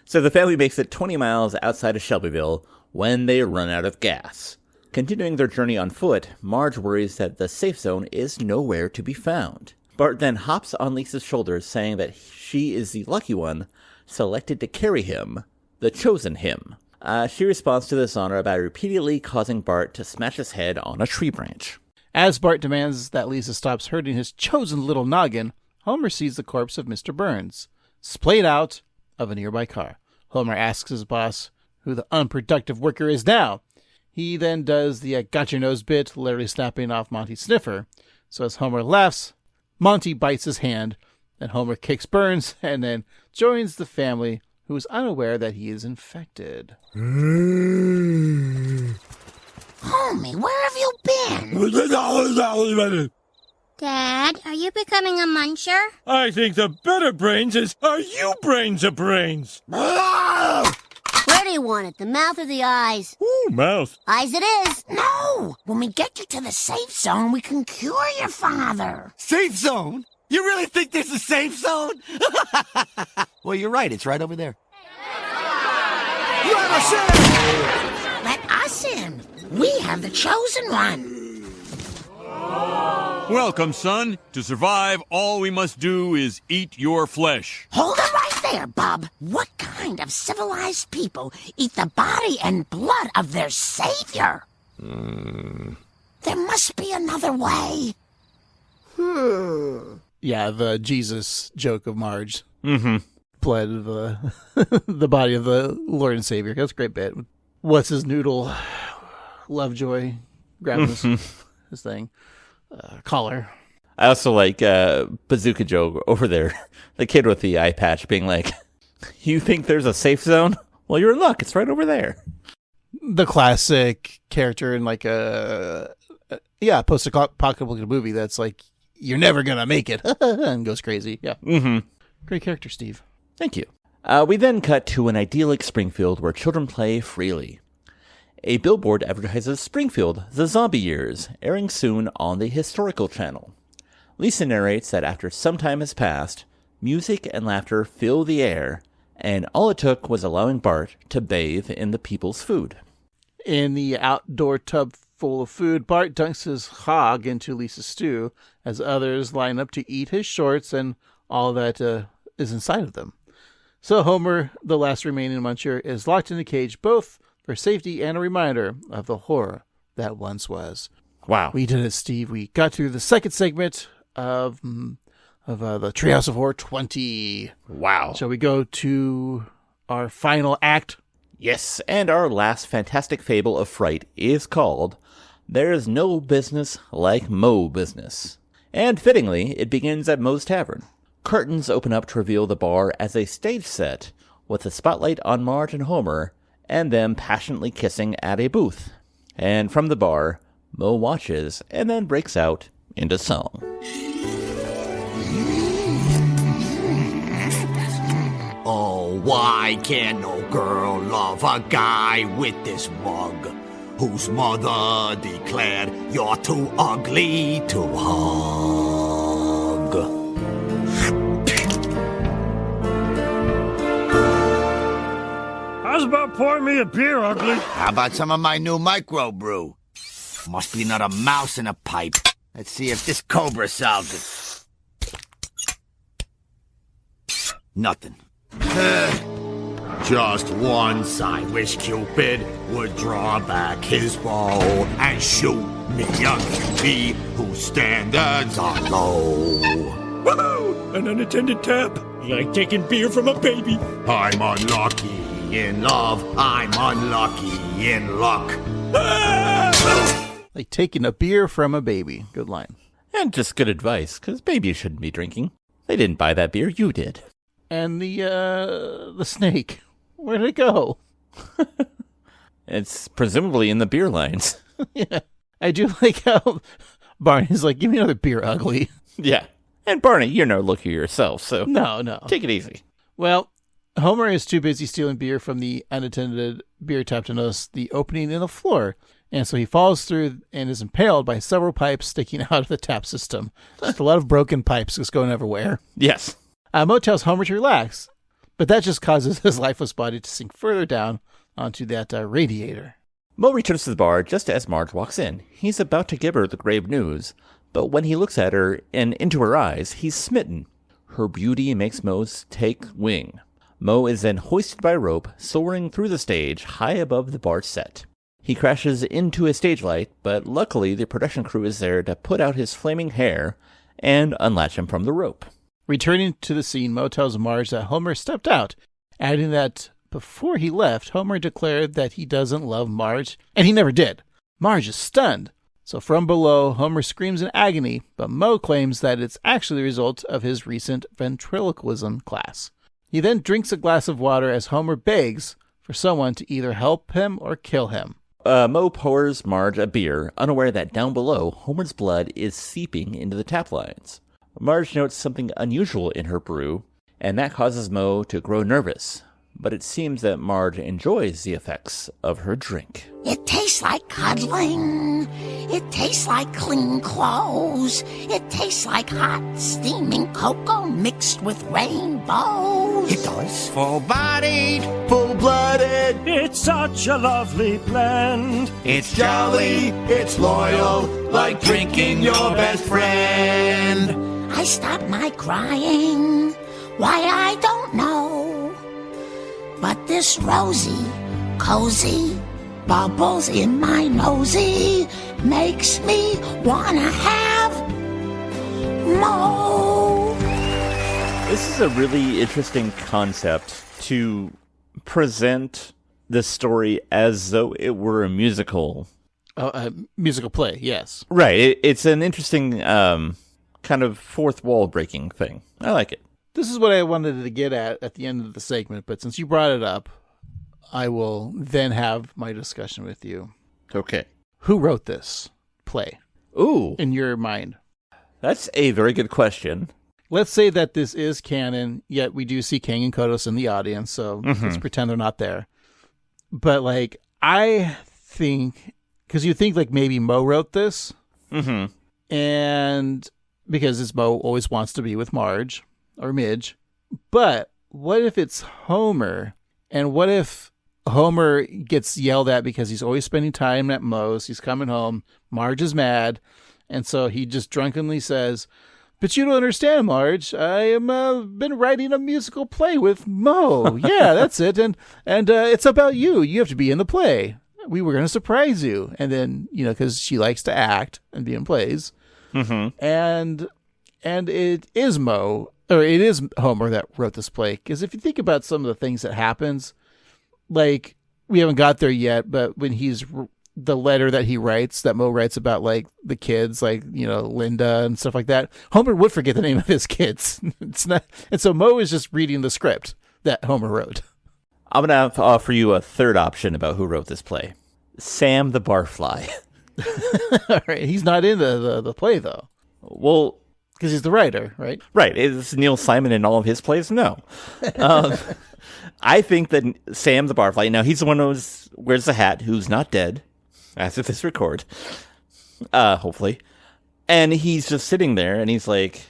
So the family makes it 20 miles outside of Shelbyville when they run out of gas. Continuing their journey on foot, Marge worries that the safe zone is nowhere to be found. Bart then hops on Lisa's shoulders, saying that she is the lucky one selected to carry him, the chosen him. She responds to this honor by repeatedly causing Bart to smash his head on a tree branch. As Bart demands that Lisa stops hurting his chosen little noggin, Homer sees the corpse of Mr. Burns, splayed out of a nearby car. Homer asks his boss who the unproductive worker is now. He then does the got your nose bit, literally snapping off Monty's sniffer. So as Homer laughs, Monty bites his hand, and Homer kicks Burns and then joins the family, who is unaware that he is infected. Homie, where have you you been? Dad, are you becoming a muncher? I think the better brains is, are you brains of brains? Where do you want it, the mouth or the eyes? Ooh, mouth. Eyes it is. No! When we get you to the safe zone, we can cure your father. Safe zone? You really think there's a safe zone? Well, you're right. It's right over there. Let us in! Let us in. We have the chosen one. Welcome, son. To survive, all we must do is eat your flesh. Hold it right there, Bub. What kind of civilized people eat the body and blood of their savior? There must be another way. Yeah, the Jesus joke of Marge. Mm-hmm. Blood of the body of the Lord and Savior. That's a great bit. What's his noodle? Lovejoy grabbing his thing. Collar. I also like Bazooka Joe over there. The kid with the eye patch being like, you think there's a safe zone? Well, you're in luck. It's right over there. The classic character in like a post-apocalyptic movie that's like, you're never going to make it. And goes crazy. Yeah. Mm-hmm. Great character, Steve. Thank you. We then cut to an idyllic Springfield where children play freely. A billboard advertises Springfield, The Zombie Years, airing soon on the Historical Channel. Lisa narrates that after some time has passed, music and laughter fill the air, and all it took was allowing Bart to bathe in the people's food. In the outdoor tub full of food, Bart dunks his hog into Lisa's stew as others line up to eat his shorts and all that is inside of them. So Homer, the last remaining muncher, is locked in a cage both for safety and a reminder of the horror that once was. Wow. We did it, Steve. We got through the second segment of the Treehouse of Horror 20. Wow. Shall we go to our final act? Yes, and our last fantastic fable of fright is called There's No Business Like Mo Business. And fittingly, it begins at Mo's Tavern. Curtains open up to reveal the bar as a stage set, with a spotlight on Marge and Homer, and them passionately kissing at a booth. And from the bar, Mo watches and then breaks out into song. Oh, why can't no girl love a guy with this mug, whose mother declared you're too ugly to hug? How's about pouring me a beer, ugly? How about some of my new microbrew? Must be another mouse in a pipe. Let's see if this cobra solves it. Nothing. Just once I wish Cupid would draw back his bow and shoot me a cutie whose standards are low. Woohoo! An unattended tap. Like taking beer from a baby. I'm unlucky in love. I'm unlucky in luck. Like taking a beer from a baby. Good line. And just good advice, because babies shouldn't be drinking. They didn't buy that beer, you did. And the snake, where did it go? It's presumably in the beer lines. Yeah. I do like how Barney's like, give me another beer, ugly. Yeah. And Barney, you're no looker yourself, so No. take it easy. Well, Homer is too busy stealing beer from the unattended beer tap to notice the opening in the floor. And so he falls through and is impaled by several pipes sticking out of the tap system. Just a lot of broken pipes just going everywhere. Yes. Mo tells Homer to relax, but that just causes his lifeless body to sink further down onto that radiator. Mo returns to the bar just as Marge walks in. He's about to give her the grave news, but when he looks at her and into her eyes, he's smitten. Her beauty makes Mo take wing. Mo is then hoisted by rope, soaring through the stage high above the bar set. He crashes into a stage light, but luckily the production crew is there to put out his flaming hair and unlatch him from the rope. Returning to the scene, Mo tells Marge that Homer stepped out, adding that before he left, Homer declared that he doesn't love Marge, and he never did. Marge is stunned. So from below, Homer screams in agony, but Mo claims that it's actually the result of his recent ventriloquism class. He then drinks a glass of water as Homer begs for someone to either help him or kill him. Mo pours Marge a beer, unaware that down below, Homer's blood is seeping into the tap lines. Marge notes something unusual in her brew, and that causes Mo to grow nervous. But it seems that Marge enjoys the effects of her drink. It tastes like cuddling. It tastes like clean clothes. It tastes like hot, steaming cocoa mixed with rainbows. It does. Full-bodied, full-blooded. It's such a lovely blend. It's jolly, it's loyal, like drinking your best friend. I stopped my crying. Why, I don't know. But this rosy, cozy, bubbles in my nosy makes me wanna have more. This is a really interesting concept to present the story as though it were a musical. A musical play, yes. Right. It's an interesting kind of fourth wall breaking thing. I like it. This is what I wanted to get at the end of the segment, but since you brought it up, I will then have my discussion with you. Okay. Who wrote this play? Ooh. In your mind? That's a very good question. Let's say that this is canon, yet we do see Kang and Kodos in the audience, so let's pretend they're not there. But, like, I think, because you think, like, maybe Mo wrote this, and because it's Mo always wants to be with Marge. Or Midge. But what if it's Homer? And what if Homer gets yelled at because he's always spending time at Moe's? He's coming home. Marge is mad. And so he just drunkenly says, "But you don't understand, Marge. I am been writing a musical play with Mo. Yeah, that's it. And it's about you. You have to be in the play. We were going to surprise you." And then, because she likes to act and be in plays. And it is Mo. Or it is Homer that wrote this play. Because if you think about some of the things that happens, like, we haven't got there yet, but when the letter that he writes, that Mo writes about, like, the kids, like, Linda and stuff like that, Homer would forget the name of his kids. It's not, and so Mo is just reading the script that Homer wrote. I'm going to offer you a third option about who wrote this play. Sam the Barfly. All right. He's not in the play, though. Well, because he's the writer, right? Right. Is Neil Simon in all of his plays? No. I think that Sam the Barfly, now he's the one who wears the hat, who's not dead, as of this record, hopefully. And he's just sitting there, and he's like,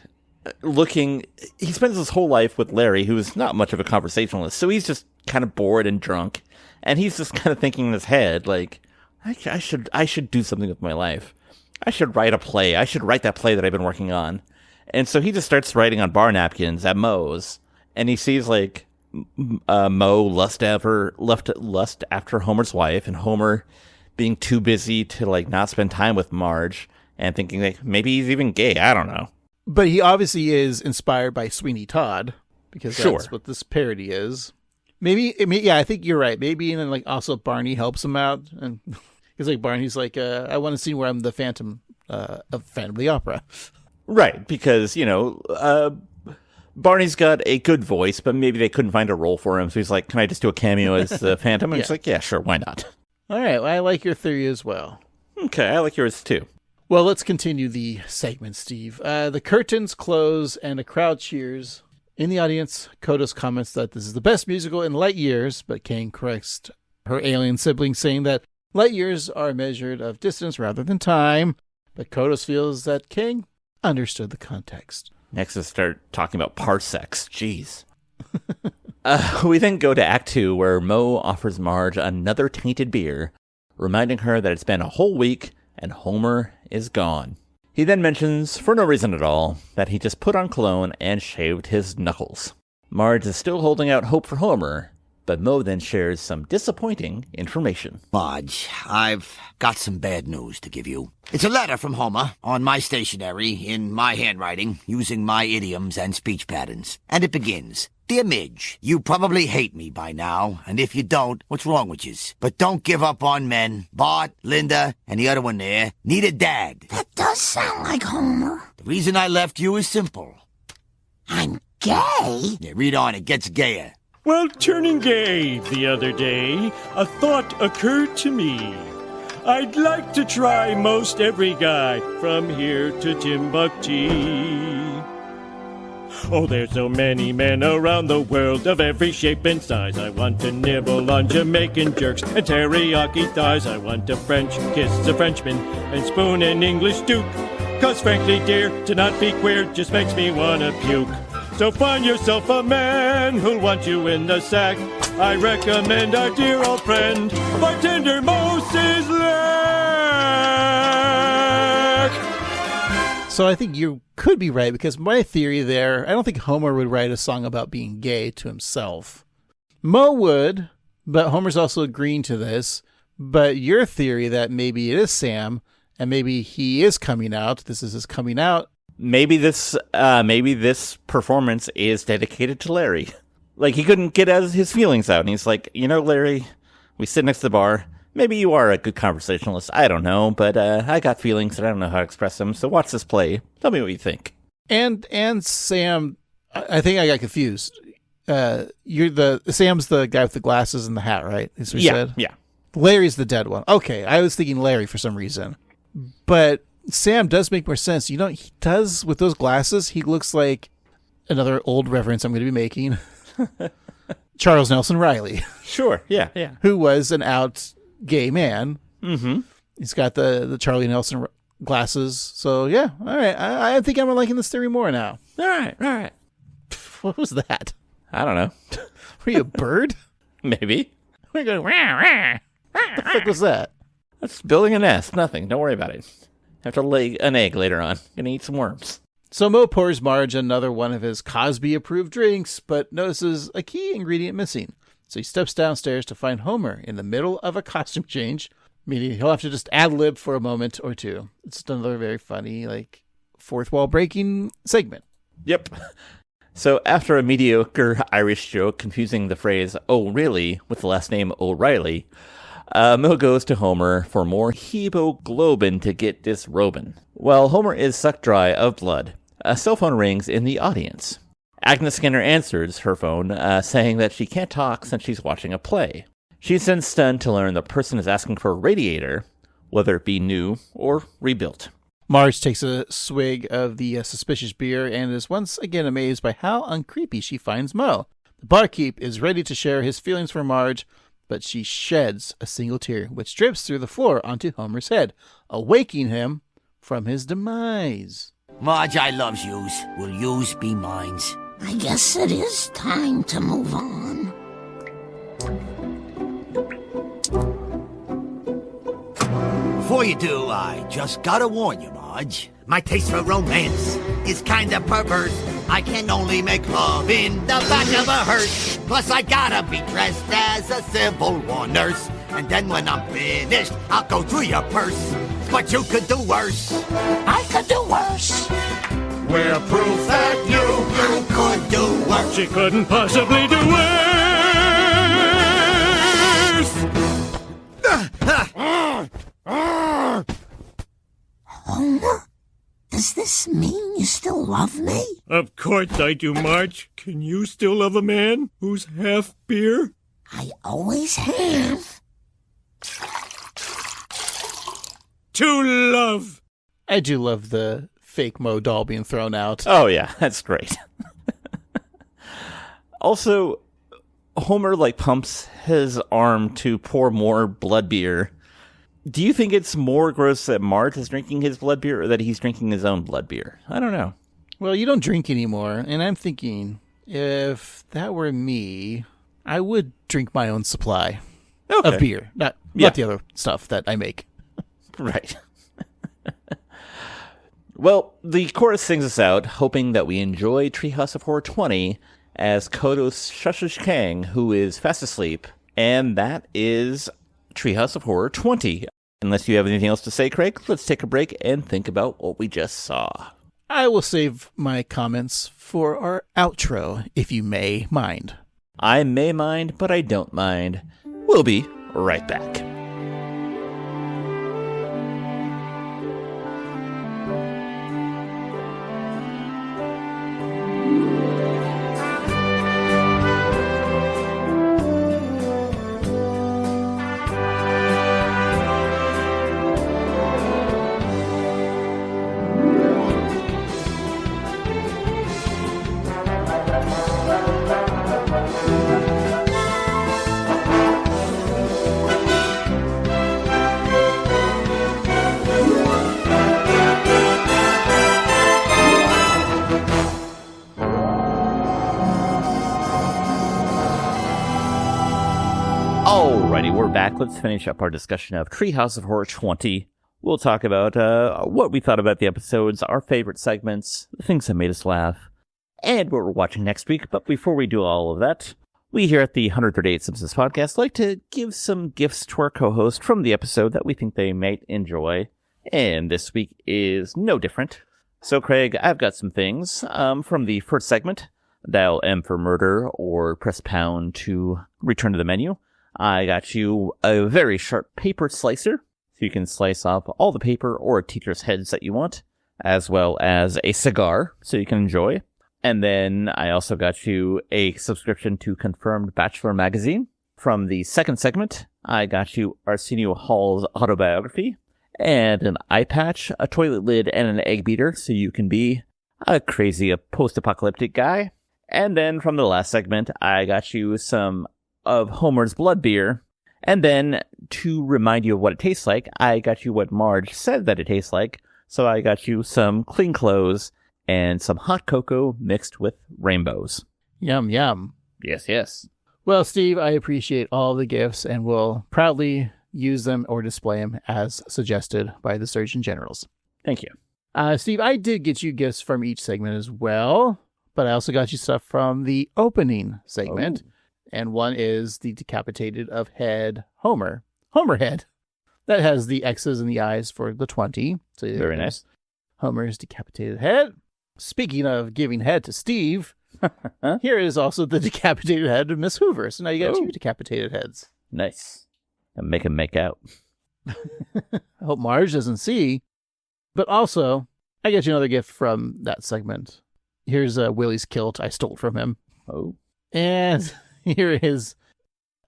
looking, he spends his whole life with Larry, who's not much of a conversationalist, so he's just kind of bored and drunk, and he's just kind of thinking in his head, like, I should do something with my life. I should write a play. I should write that play that I've been working on. And so he just starts writing on bar napkins at Moe's, and he sees, like, Mo lust after Homer's wife, and Homer being too busy to, like, not spend time with Marge, and thinking, like, maybe he's even gay. I don't know. But he obviously is inspired by Sweeney Todd, because that's what this parody is. Maybe, yeah, I think you're right. Maybe, and then, like, also Barney helps him out, and because, like, Barney's like, I want to see where I'm the Phantom of Phantom of the Opera. Right, because, Barney's got a good voice, but maybe they couldn't find a role for him, so he's like, can I just do a cameo as the Phantom? And he's like, yeah, sure, why not? All right, well, I like your theory as well. Okay, I like yours too. Well, let's continue the segment, Steve. The curtains close and a crowd cheers. In the audience, Kodos comments that this is the best musical in light years, but Kang corrects her alien sibling, saying that light years are measured of distance rather than time, but Kodos feels that Kang understood the context. Next, let's start talking about parsecs. Jeez. We then go to Act 2, where Mo offers Marge another tainted beer, reminding her that it's been a whole week and Homer is gone. He then mentions, for no reason at all, that he just put on cologne and shaved his knuckles. Marge is still holding out hope for Homer, but Mo then shares some disappointing information. Marge, I've got some bad news to give you. It's a letter from Homer on my stationery in my handwriting, using my idioms and speech patterns. And it begins, "Dear Midge, you probably hate me by now, and if you don't, what's wrong with yous? But don't give up on men. Bart, Linda, and the other one there need a dad." That does sound like Homer. The reason I left you is simple. I'm gay? Yeah, read on, it gets gayer. While turning gay the other day, a thought occurred to me. I'd like to try most every guy from here to Timbuktu. Oh, there's so many men around the world of every shape and size. I want to nibble on Jamaican jerks and teriyaki thighs. I want to French kiss a Frenchman and spoon an English duke. 'Cause frankly, dear, to not be queer just makes me wanna puke. So find yourself a man who'll want you in the sack. I recommend our dear old friend, bartender Moses Lack. So I think you could be right, because my theory there, I don't think Homer would write a song about being gay to himself. Mo would, but Homer's also agreeing to this. But your theory that maybe it is Sam, and maybe he is coming out, this is his coming out. Maybe this performance is dedicated to Larry. Like, he couldn't get his feelings out, and he's like, Larry, we sit next to the bar. Maybe you are a good conversationalist. I don't know, but I got feelings and I don't know how to express them. So watch this play. Tell me what you think. And Sam, I think I got confused. Sam's the guy with the glasses and the hat, right? That's what you said? Yeah. Larry's the dead one. Okay, I was thinking Larry for some reason. But Sam does make more sense. He does with those glasses. He looks like another old reference I'm going to be making. Charles Nelson Riley. Sure, yeah. Who was an out gay man. Mm-hmm. He's got the Charlie Nelson glasses. So, yeah, all right. I think I'm liking this theory more now. All right. What was that? I don't know. Were you a bird? Maybe. We're going, what the fuck was that? That's building a nest. Nothing. Don't worry about it. Have to lay an egg later on. Gonna eat some worms. So Mo pours Marge another one of his Cosby-approved drinks, but notices a key ingredient missing. So he steps downstairs to find Homer in the middle of a costume change, meaning he'll have to just ad-lib for a moment or two. It's another very funny, fourth wall breaking segment. Yep. So after a mediocre Irish joke confusing the phrase, "oh really," with the last name O'Reilly, Mo goes to Homer for more hemoglobin to get disrobin. While Homer is sucked dry of blood, a cell phone rings in the audience. Agnes Skinner answers her phone, saying that she can't talk since she's watching a play. She's then stunned to learn the person is asking for a radiator, whether it be new or rebuilt. Marge takes a swig of the suspicious beer and is once again amazed by how uncreepy she finds Mo. The barkeep is ready to share his feelings for Marge, but she sheds a single tear, which drips through the floor onto Homer's head, awaking him from his demise. Marge, I loves yous. Will yous be mines? I guess it is time to move on. Before you do, I just gotta warn you, Marge. My taste for romance is kinda perverse. I can only make love in the back of a hearse. Plus, I gotta be dressed as a Civil War nurse. And then when I'm finished, I'll go through your purse. But you could do worse. I could do worse. We're proof that you could do worse. She couldn't possibly do worse! Homer? Does this mean you still love me? Of course I do, Marge. Can you still love a man who's half beer? I always have. To love. I do love the fake Mo doll being thrown out. Oh, yeah, that's great. Also, Homer, pumps his arm to pour more blood beer. Do you think it's more gross that Marge is drinking his blood beer or that he's drinking his own blood beer? I don't know. Well, you don't drink anymore, and I'm thinking, if that were me, I would drink my own supply of beer, not the other stuff that I make. Right. Well, the chorus sings us out, hoping that we enjoy Treehouse of Horror 20 as Kodos shushes Kang, who is fast asleep, and that is Treehouse of Horror 20. Unless you have anything else to say, Craig, let's take a break and think about what we just saw. I will save my comments for our outro, if you may mind. I may mind, but I don't mind. We'll be right back. Alrighty, we're back. Let's finish up our discussion of Treehouse of Horror 20. We'll talk about what we thought about the episodes, our favorite segments, the things that made us laugh, and what we're watching next week. But before we do all of that, we here at the 138 Simpsons podcast like to give some gifts to our co-host from the episode that we think they might enjoy. And this week is no different. So, Craig, I've got some things from the first segment. Dial M for murder or press pound to return to the menu. I got you a very sharp paper slicer, so you can slice off all the paper or teacher's heads that you want, as well as a cigar, so you can enjoy. And then I also got you a subscription to Confirmed Bachelor magazine. From the second segment, I got you Arsenio Hall's autobiography, and an eye patch, a toilet lid, and an egg beater, so you can be a crazy post-apocalyptic guy. And then from the last segment, I got you some of Homer's blood beer. And then, to remind you of what it tastes like, I got you what Marge said that it tastes like. So I got you some clean clothes and some hot cocoa mixed with rainbows. Yum, yum. Yes, yes. Well, Steve, I appreciate all the gifts and will proudly use them or display them as suggested by the Surgeon Generals. Thank you. Steve, I did get you gifts from each segment as well, but I also got you stuff from the opening segment. Oh. And one is the decapitated of head Homer head. That has the X's and the I's for the 20. So very nice. Homer's decapitated head. Speaking of giving head to Steve, here is also the decapitated head of Miss Hoover. So now you got two decapitated heads. Nice. And make him make out. I hope Marge doesn't see. But also, I got you another gift from that segment. Here's Willie's kilt I stole from him. Oh. And here is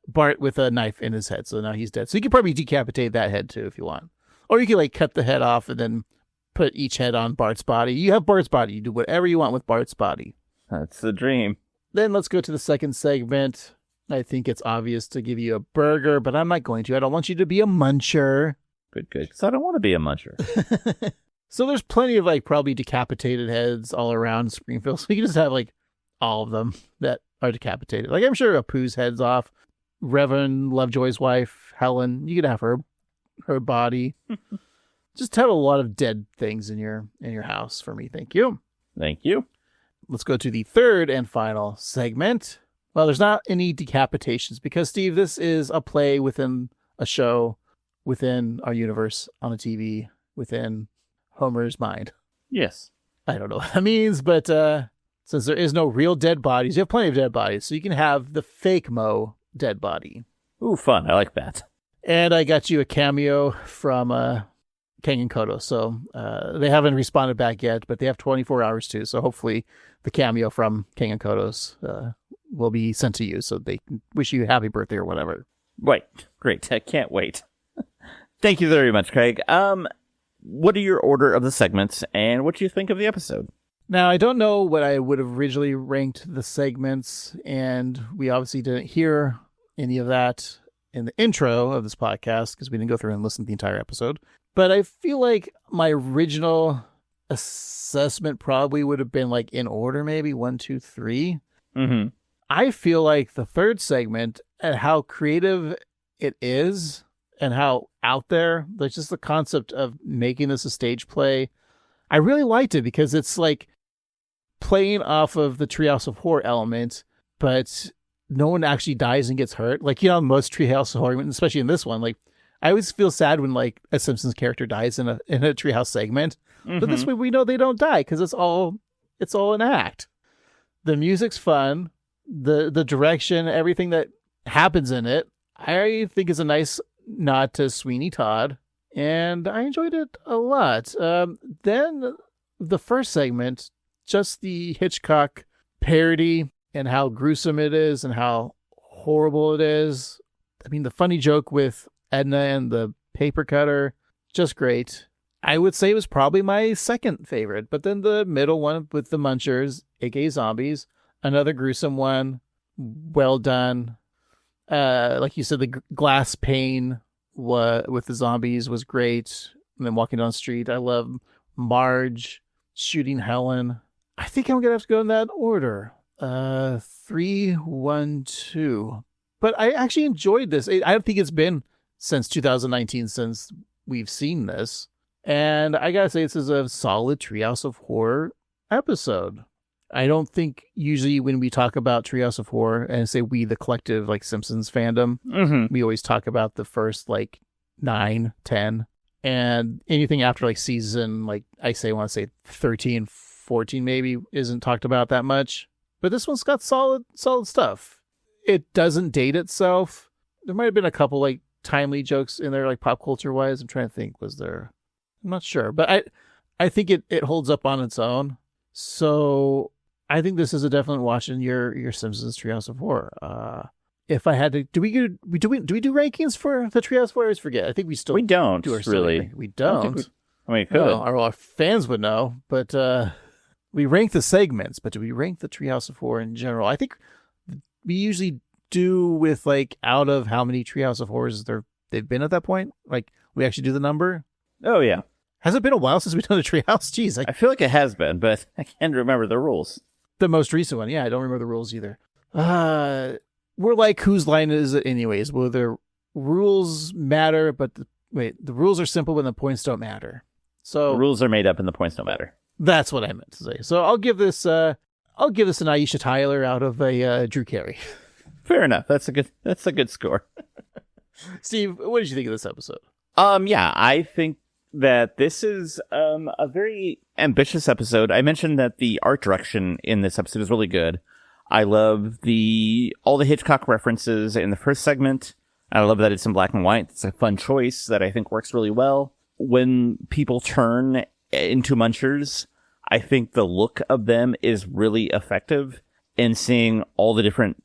Bart with a knife in his head. So now he's dead. So you could probably decapitate that head too if you want. Or you could cut the head off and then put each head on Bart's body. You have Bart's body. You do whatever you want with Bart's body. That's the dream. Then let's go to the second segment. I think it's obvious to give you a burger, but I'm not going to. I don't want you to be a muncher. Good. Because I don't want to be a muncher. So there's plenty of probably decapitated heads all around Springfield. So you can just have all of them that are decapitated. I'm sure Apu's head's off. Reverend Lovejoy's wife, Helen, you could have her body. Just have a lot of dead things in your house for me. Thank you. Thank you. Let's go to the third and final segment. Well, there's not any decapitations because, Steve, this is a play within a show, within our universe, on a TV, within Homer's mind. Yes. I don't know what that means, but since there is no real dead bodies, you have plenty of dead bodies, so you can have the fake Mo dead body. Ooh, fun. I like that. And I got you a cameo from Kang and Kodo. So they haven't responded back yet, but they have 24 hours too. So hopefully the cameo from Kang and Kodo's will be sent to you so they can wish you a happy birthday or whatever. Right. Great. I can't wait. Thank you very much, Craig. What are your order of the segments and what do you think of the episode? Now, I don't know what I would have originally ranked the segments, and we obviously didn't hear any of that in the intro of this podcast because we didn't go through and listen to the entire episode. But I feel like my original assessment probably would have been in order, maybe 1, 2, 3. Mm-hmm. I feel like the third segment and how creative it is and how out there, just the concept of making this a stage play, I really liked it because it's playing off of the Treehouse of Horror element, but no one actually dies and gets hurt. Most Treehouse of Horror, especially in this one, I always feel sad when a Simpsons character dies in a Treehouse segment. Mm-hmm. But this way we know they don't die because it's all an act. The music's fun. The direction, everything that happens in it, I think is a nice nod to Sweeney Todd, and I enjoyed it a lot. Then the first segment, just the Hitchcock parody and how gruesome it is and how horrible it is. I mean, the funny joke with Edna and the paper cutter, just great. I would say it was probably my second favorite, but then the middle one with the Munchers, aka zombies, another gruesome one, well done. Like you said, the glass pane with the zombies was great. And then walking down the street, I love Marge shooting Helen. I think I'm gonna have to go in that order. 3, 1, 2. But I actually enjoyed this. I don't think it's been since 2019 since we've seen this. And I gotta say, this is a solid Treehouse of Horror episode. I don't think usually when we talk about Treehouse of Horror and say we, the collective like Simpsons fandom, we always talk about the first like 9, 10, and anything after like season, like I want to say 13, 14 maybe isn't talked about that much. But this one's got solid stuff. It doesn't date itself. There might have been a couple like timely jokes in there, like pop culture wise. I'm trying to think, was there? I'm not sure, but I think it holds up on its own. So I think this is a definite watch in your Simpsons Treehouse of Horror. If I had to, do we do rankings for the Treehouse of Horror? I always forget. I think we don't do our really. We don't. We could. Well, our fans would know, but we rank the segments. But do we rank the Treehouse of Horror in general? I think we usually do with like out of how many Treehouse of Horrors they've been at that point. Like we actually do the number. Oh yeah. Has it been a while since we've done a Treehouse? Jeez, I feel like it has been, but I can't remember the rules. The most recent one, yeah, I don't remember the rules either. We're like, whose line is it anyways? Well, the rules matter, but the rules are simple, but the points don't matter. So the rules are made up, and the points don't matter. That's what I meant to say. So I'll give this an Aisha Tyler out of a Drew Carey. Fair enough. That's a good score. Steve, what did you think of this episode? Yeah, I think that this is a very ambitious episode. I mentioned that the art direction in this episode is really good. I love all the Hitchcock references in the first segment. I love that it's in black and white. It's a fun choice that I think works really well. When people turn into munchers, I think the look of them is really effective. And seeing all the different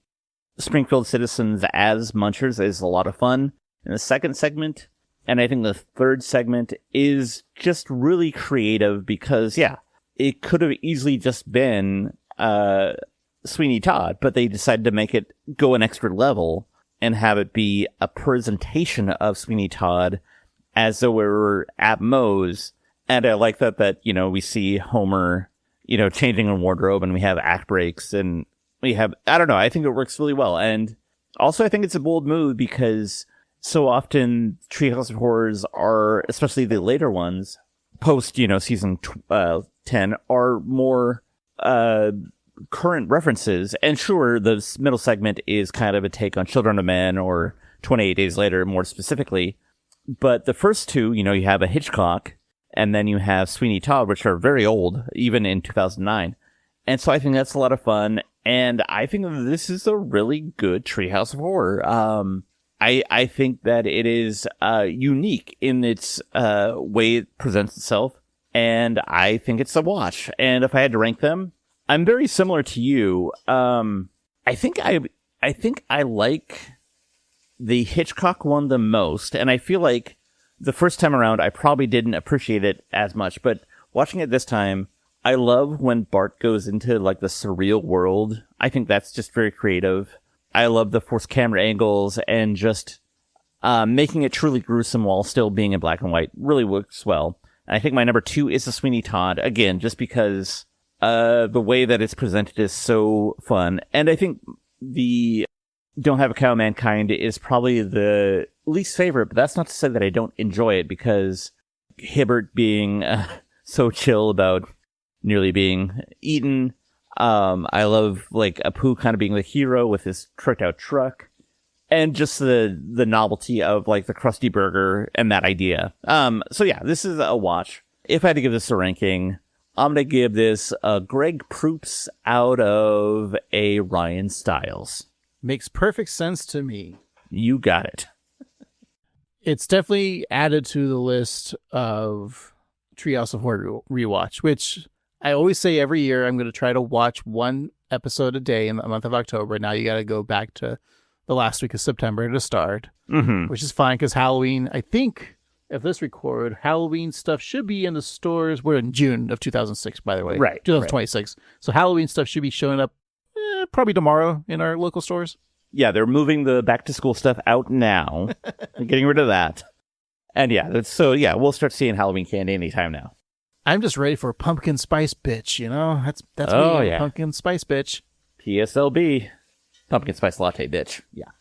Springfield citizens as munchers is a lot of fun. In the second segment, and I think the third segment is just really creative because, yeah, it could have easily just been Sweeney Todd, but they decided to make it go an extra level and have it be a presentation of Sweeney Todd as though we were at Moe's. And I like that, we see Homer, changing a wardrobe, and we have act breaks, and we have, I don't know, I think it works really well. And also I think it's a bold move because so often Treehouse of Horrors are, especially the later ones, post, season 10, are more current references. And sure, the middle segment is kind of a take on Children of Men or 28 Days Later more specifically. But the first two, you have a Hitchcock, and then you have Sweeney Todd, which are very old, even in 2009. And so I think that's a lot of fun. And I think this is a really good Treehouse of Horror. I think that it is unique in its way it presents itself, and I think it's a watch. And if I had to rank them, I'm very similar to you. I think I like the Hitchcock one the most, and I feel like the first time around I probably didn't appreciate it as much, but watching it this time, I love when Bart goes into like the surreal world. I think that's just very creative. I love the forced camera angles and just making it truly gruesome while still being in black and white really works well. And I think my number 2 is the Sweeney Todd, again, just because the way that it's presented is so fun. And I think the Don't Have a Cow Mankind is probably the least favorite, but that's not to say that I don't enjoy it, because Hibbert being so chill about nearly being eaten. I love like Apu kind of being the hero with his tricked out truck, and just the novelty of like the Krusty Burger and that idea. So yeah, this is a watch. If I had to give this a ranking, I'm going to give this a Greg Proops out of a Ryan Stiles. Makes perfect sense to me. You got it. It's definitely added to the list of Treehouse of Horror rewatch, which I always say every year I'm going to try to watch one episode a day in the month of October. Now you got to go back to the last week of September to start, which is fine because Halloween, I think, if this record, Halloween stuff should be in the stores. We're in June of 2006, by the way. Right. 2026. Right. So Halloween stuff should be showing up probably tomorrow in our local stores. Yeah, they're moving the back-to-school stuff out now. They're getting rid of that. And yeah, we'll start seeing Halloween candy anytime now. I'm just ready for pumpkin spice bitch, That's me, yeah. Pumpkin spice bitch. PSLB. Pumpkin spice latte bitch. Yeah.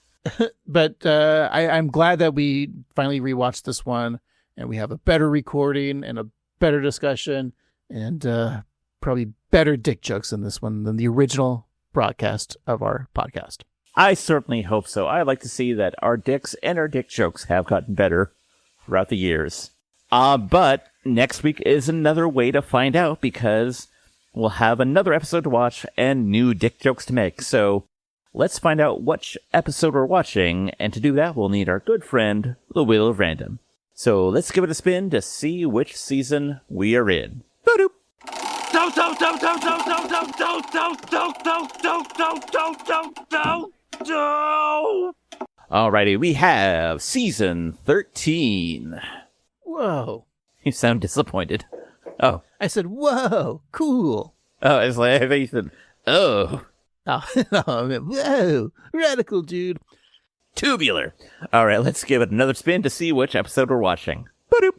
But I'm glad that we finally rewatched this one, and we have a better recording and a better discussion, and probably better dick jokes in this one than the original broadcast of our podcast. I certainly hope so. I like to see that our dicks and our dick jokes have gotten better throughout the years. But next week is another way to find out, because we'll have another episode to watch and new dick jokes to make. So let's find out which episode we're watching, and to do that, we'll need our good friend, the Wheel of Random. So let's give it a spin to see which season we are in. Ba-doop. Alrighty, we have season 13. Whoa. You sound disappointed. Oh. I said, whoa, cool. Oh, it's like, I think you said, oh. Oh, whoa, radical, dude. Tubular. Alright, let's give it another spin to see which episode we're watching. Ba-doop.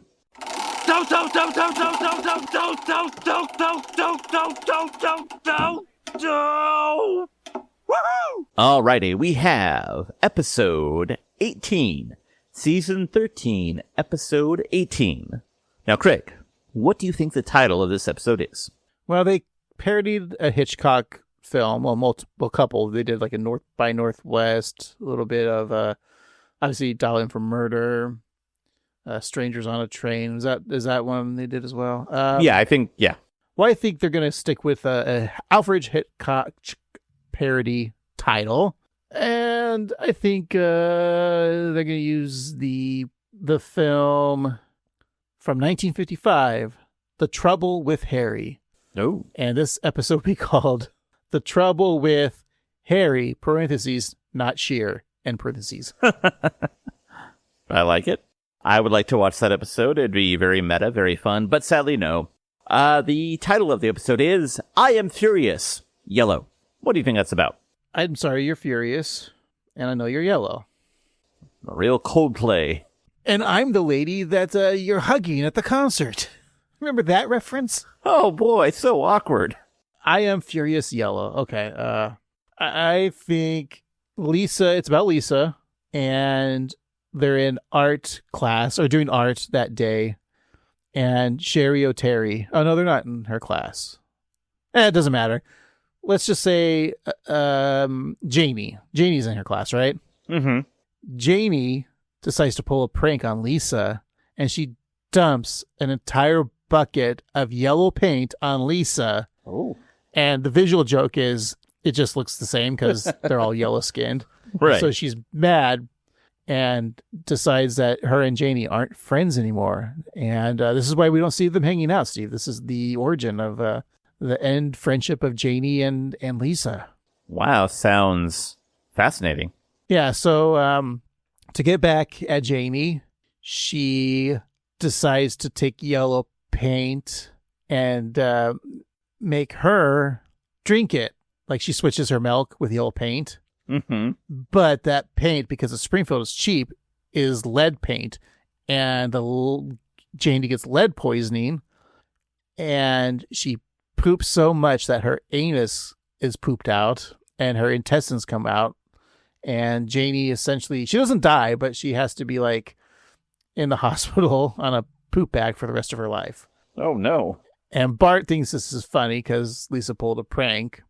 Alrighty, we have episode 18, season 13, episode 18. Now, Craig, what do you think the title of this episode is? Well, they parodied a Hitchcock film, well, multiple couple. They did like a North by Northwest, a little bit of obviously Dial In for Murder, Strangers on a Train. Is that one they did as well? Yeah, I think, yeah. Well, I think they're going to stick with a Alfred Hitchcock parody title, and I think they're going to use the film from 1955, The Trouble with Harry. Oh. And this episode will be called The Trouble with Harry, parentheses, not Sheer, end parentheses. I like it. I would like to watch that episode. It'd be very meta, very fun, but sadly, no. The title of the episode is I Am Furious, Yellow. What do you think that's about? I'm sorry, you're furious, and I know you're yellow. A real Coldplay. And I'm the lady that you're hugging at the concert. Remember that reference? Oh boy, so awkward. I Am Furious, Yellow. Okay, I think Lisa, it's about Lisa, and they're in art class, or doing art that day, and Sherry O'Terry. Oh, no, they're not in her class. It doesn't matter. Let's just say Janie. Janie's in her class, right? Mm-hmm. Janie decides to pull a prank on Lisa, and she dumps an entire bucket of yellow paint on Lisa. Oh. And the visual joke is it just looks the same because they're all yellow skinned. Right. So she's mad and decides that her and Janie aren't friends anymore. And this is why we don't see them hanging out, Steve. This is the origin of the end friendship of Janie and Lisa. Wow, sounds fascinating. Yeah, so to get back at Janie, she decides to take yellow paint and make her drink it. Like she switches her milk with yellow paint. Mm-hmm. But that paint, because of Springfield is cheap, is lead paint. And Janie gets lead poisoning. And she poops so much that her anus is pooped out. And her intestines come out. And Janie essentially, she doesn't die, but she has to be like in the hospital on a poop bag for the rest of her life. Oh, no. And Bart thinks this is funny because Lisa pulled a prank.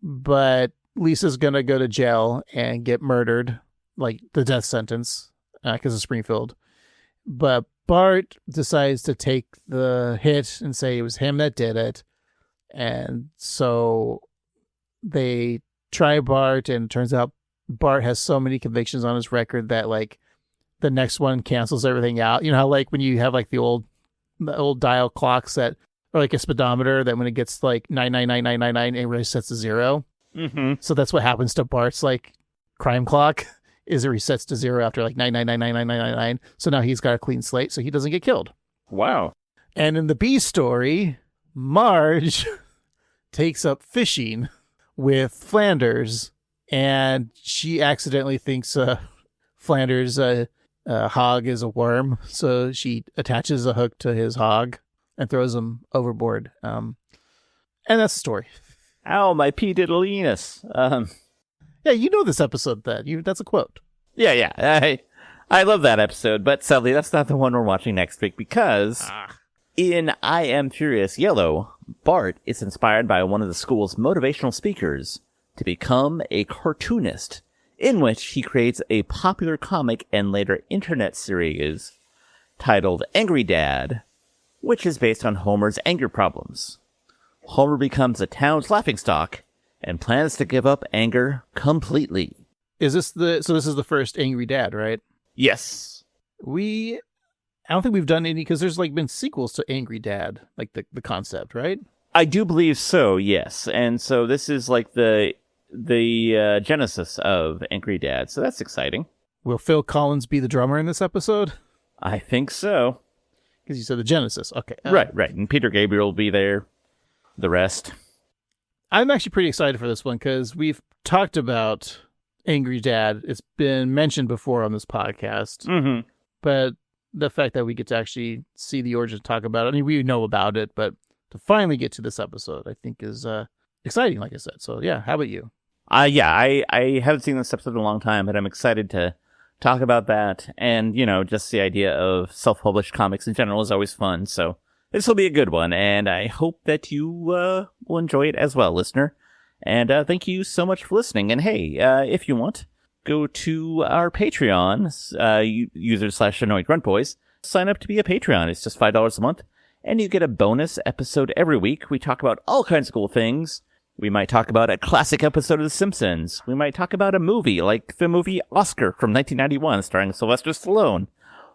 But Lisa's going to go to jail and get murdered, like the death sentence, because of Springfield. But Bart decides to take the hit and say it was him that did it. And so they try Bart, and it turns out Bart has so many convictions on his record that like the next one cancels everything out. You know how like when you have like the old dial clocks that, or like a speedometer that when it gets like 9999999, it resets to 0. Mm-hmm. So that's what happens to Bart's like crime clock, is it resets to 0 after like 9999999. So now he's got a clean slate, so he doesn't get killed. Wow. And in the B story, Marge takes up fishing with Flanders, and she accidentally thinks Flanders' hog is a worm, so she attaches a hook to his hog and throws him overboard. And that's the story. Ow, my P. Diddliness. Yeah, you know this episode then. That's a quote. Yeah. I love that episode, but sadly, that's not the one we're watching next week because in I Am Furious Yellow, Bart is inspired by one of the school's motivational speakers to become a cartoonist, in which he creates a popular comic and later internet series titled Angry Dad, which is based on Homer's anger problems. Homer becomes the town's laughingstock and plans to give up anger completely. So this is the first Angry Dad, right? Yes. I don't think we've done any, because there's been sequels to Angry Dad, like the concept, right? I do believe so, yes. And so this is the genesis of Angry Dad, so that's exciting. Will Phil Collins be the drummer in this episode? I think so. Because you said the genesis. Okay. Right. And Peter Gabriel will be there. The rest. I'm actually pretty excited for this one because we've talked about Angry Dad. It's been mentioned before on this podcast. Mm-hmm. But the fact that we get to actually see the origin, talk about it, I mean, we know about it, but to finally get to this episode, I think is exciting, like I said. So, yeah, how about you? I haven't seen this episode in a long time, but I'm excited to talk about that. And, just the idea of self-published comics in general is always fun. So this will be a good one, and I hope that you will enjoy it as well, listener. And thank you so much for listening. And hey, if you want, go to our Patreon, user/AnnoyedGruntBoys. Sign up to be a Patreon. It's just $5 a month, and you get a bonus episode every week. We talk about all kinds of cool things. We might talk about a classic episode of The Simpsons. We might talk about a movie, like the movie Oscar from 1991, starring Sylvester Stallone.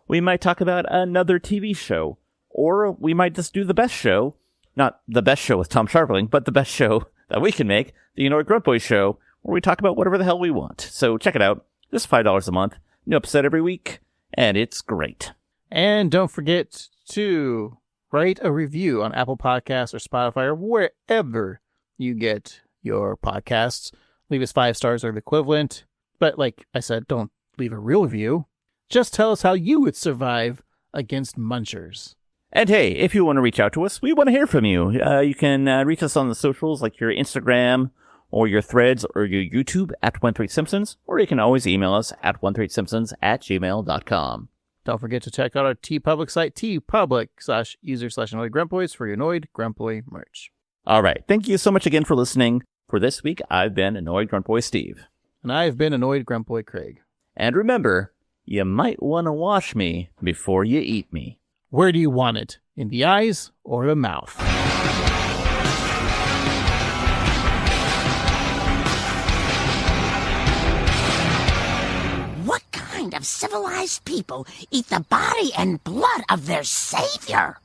We might talk about another TV show. Or we might just do the best show. Not the best show with Tom Sharpling, but the best show that we can make, the Annoyed Grunt Boys show, where we talk about whatever the hell we want. So check it out. Just $5 a month. New episode every week, and it's great. And don't forget to write a review on Apple Podcasts or Spotify or wherever you get your podcasts. Leave us 5 stars or the equivalent. But like I said, don't leave a real review. Just tell us how you would survive against munchers. And hey, if you want to reach out to us, we want to hear from you. You can reach us on the socials, like your Instagram or your Threads or your YouTube at 13simpsons, or you can always email us at 13simpsons@gmail.com. Don't forget to check out our TeePublic site, tpublic.com/user/AnnoyedGruntBoys for your Annoyed Grunt Boy merch. All right. Thank you so much again for listening. For this week, I've been Annoyed Grunt Boy Steve. And I've been Annoyed Grunt Boy Craig. And remember, you might want to wash me before you eat me. Where do you want it? In the eyes or the mouth? What kind of civilized people eat the body and blood of their savior?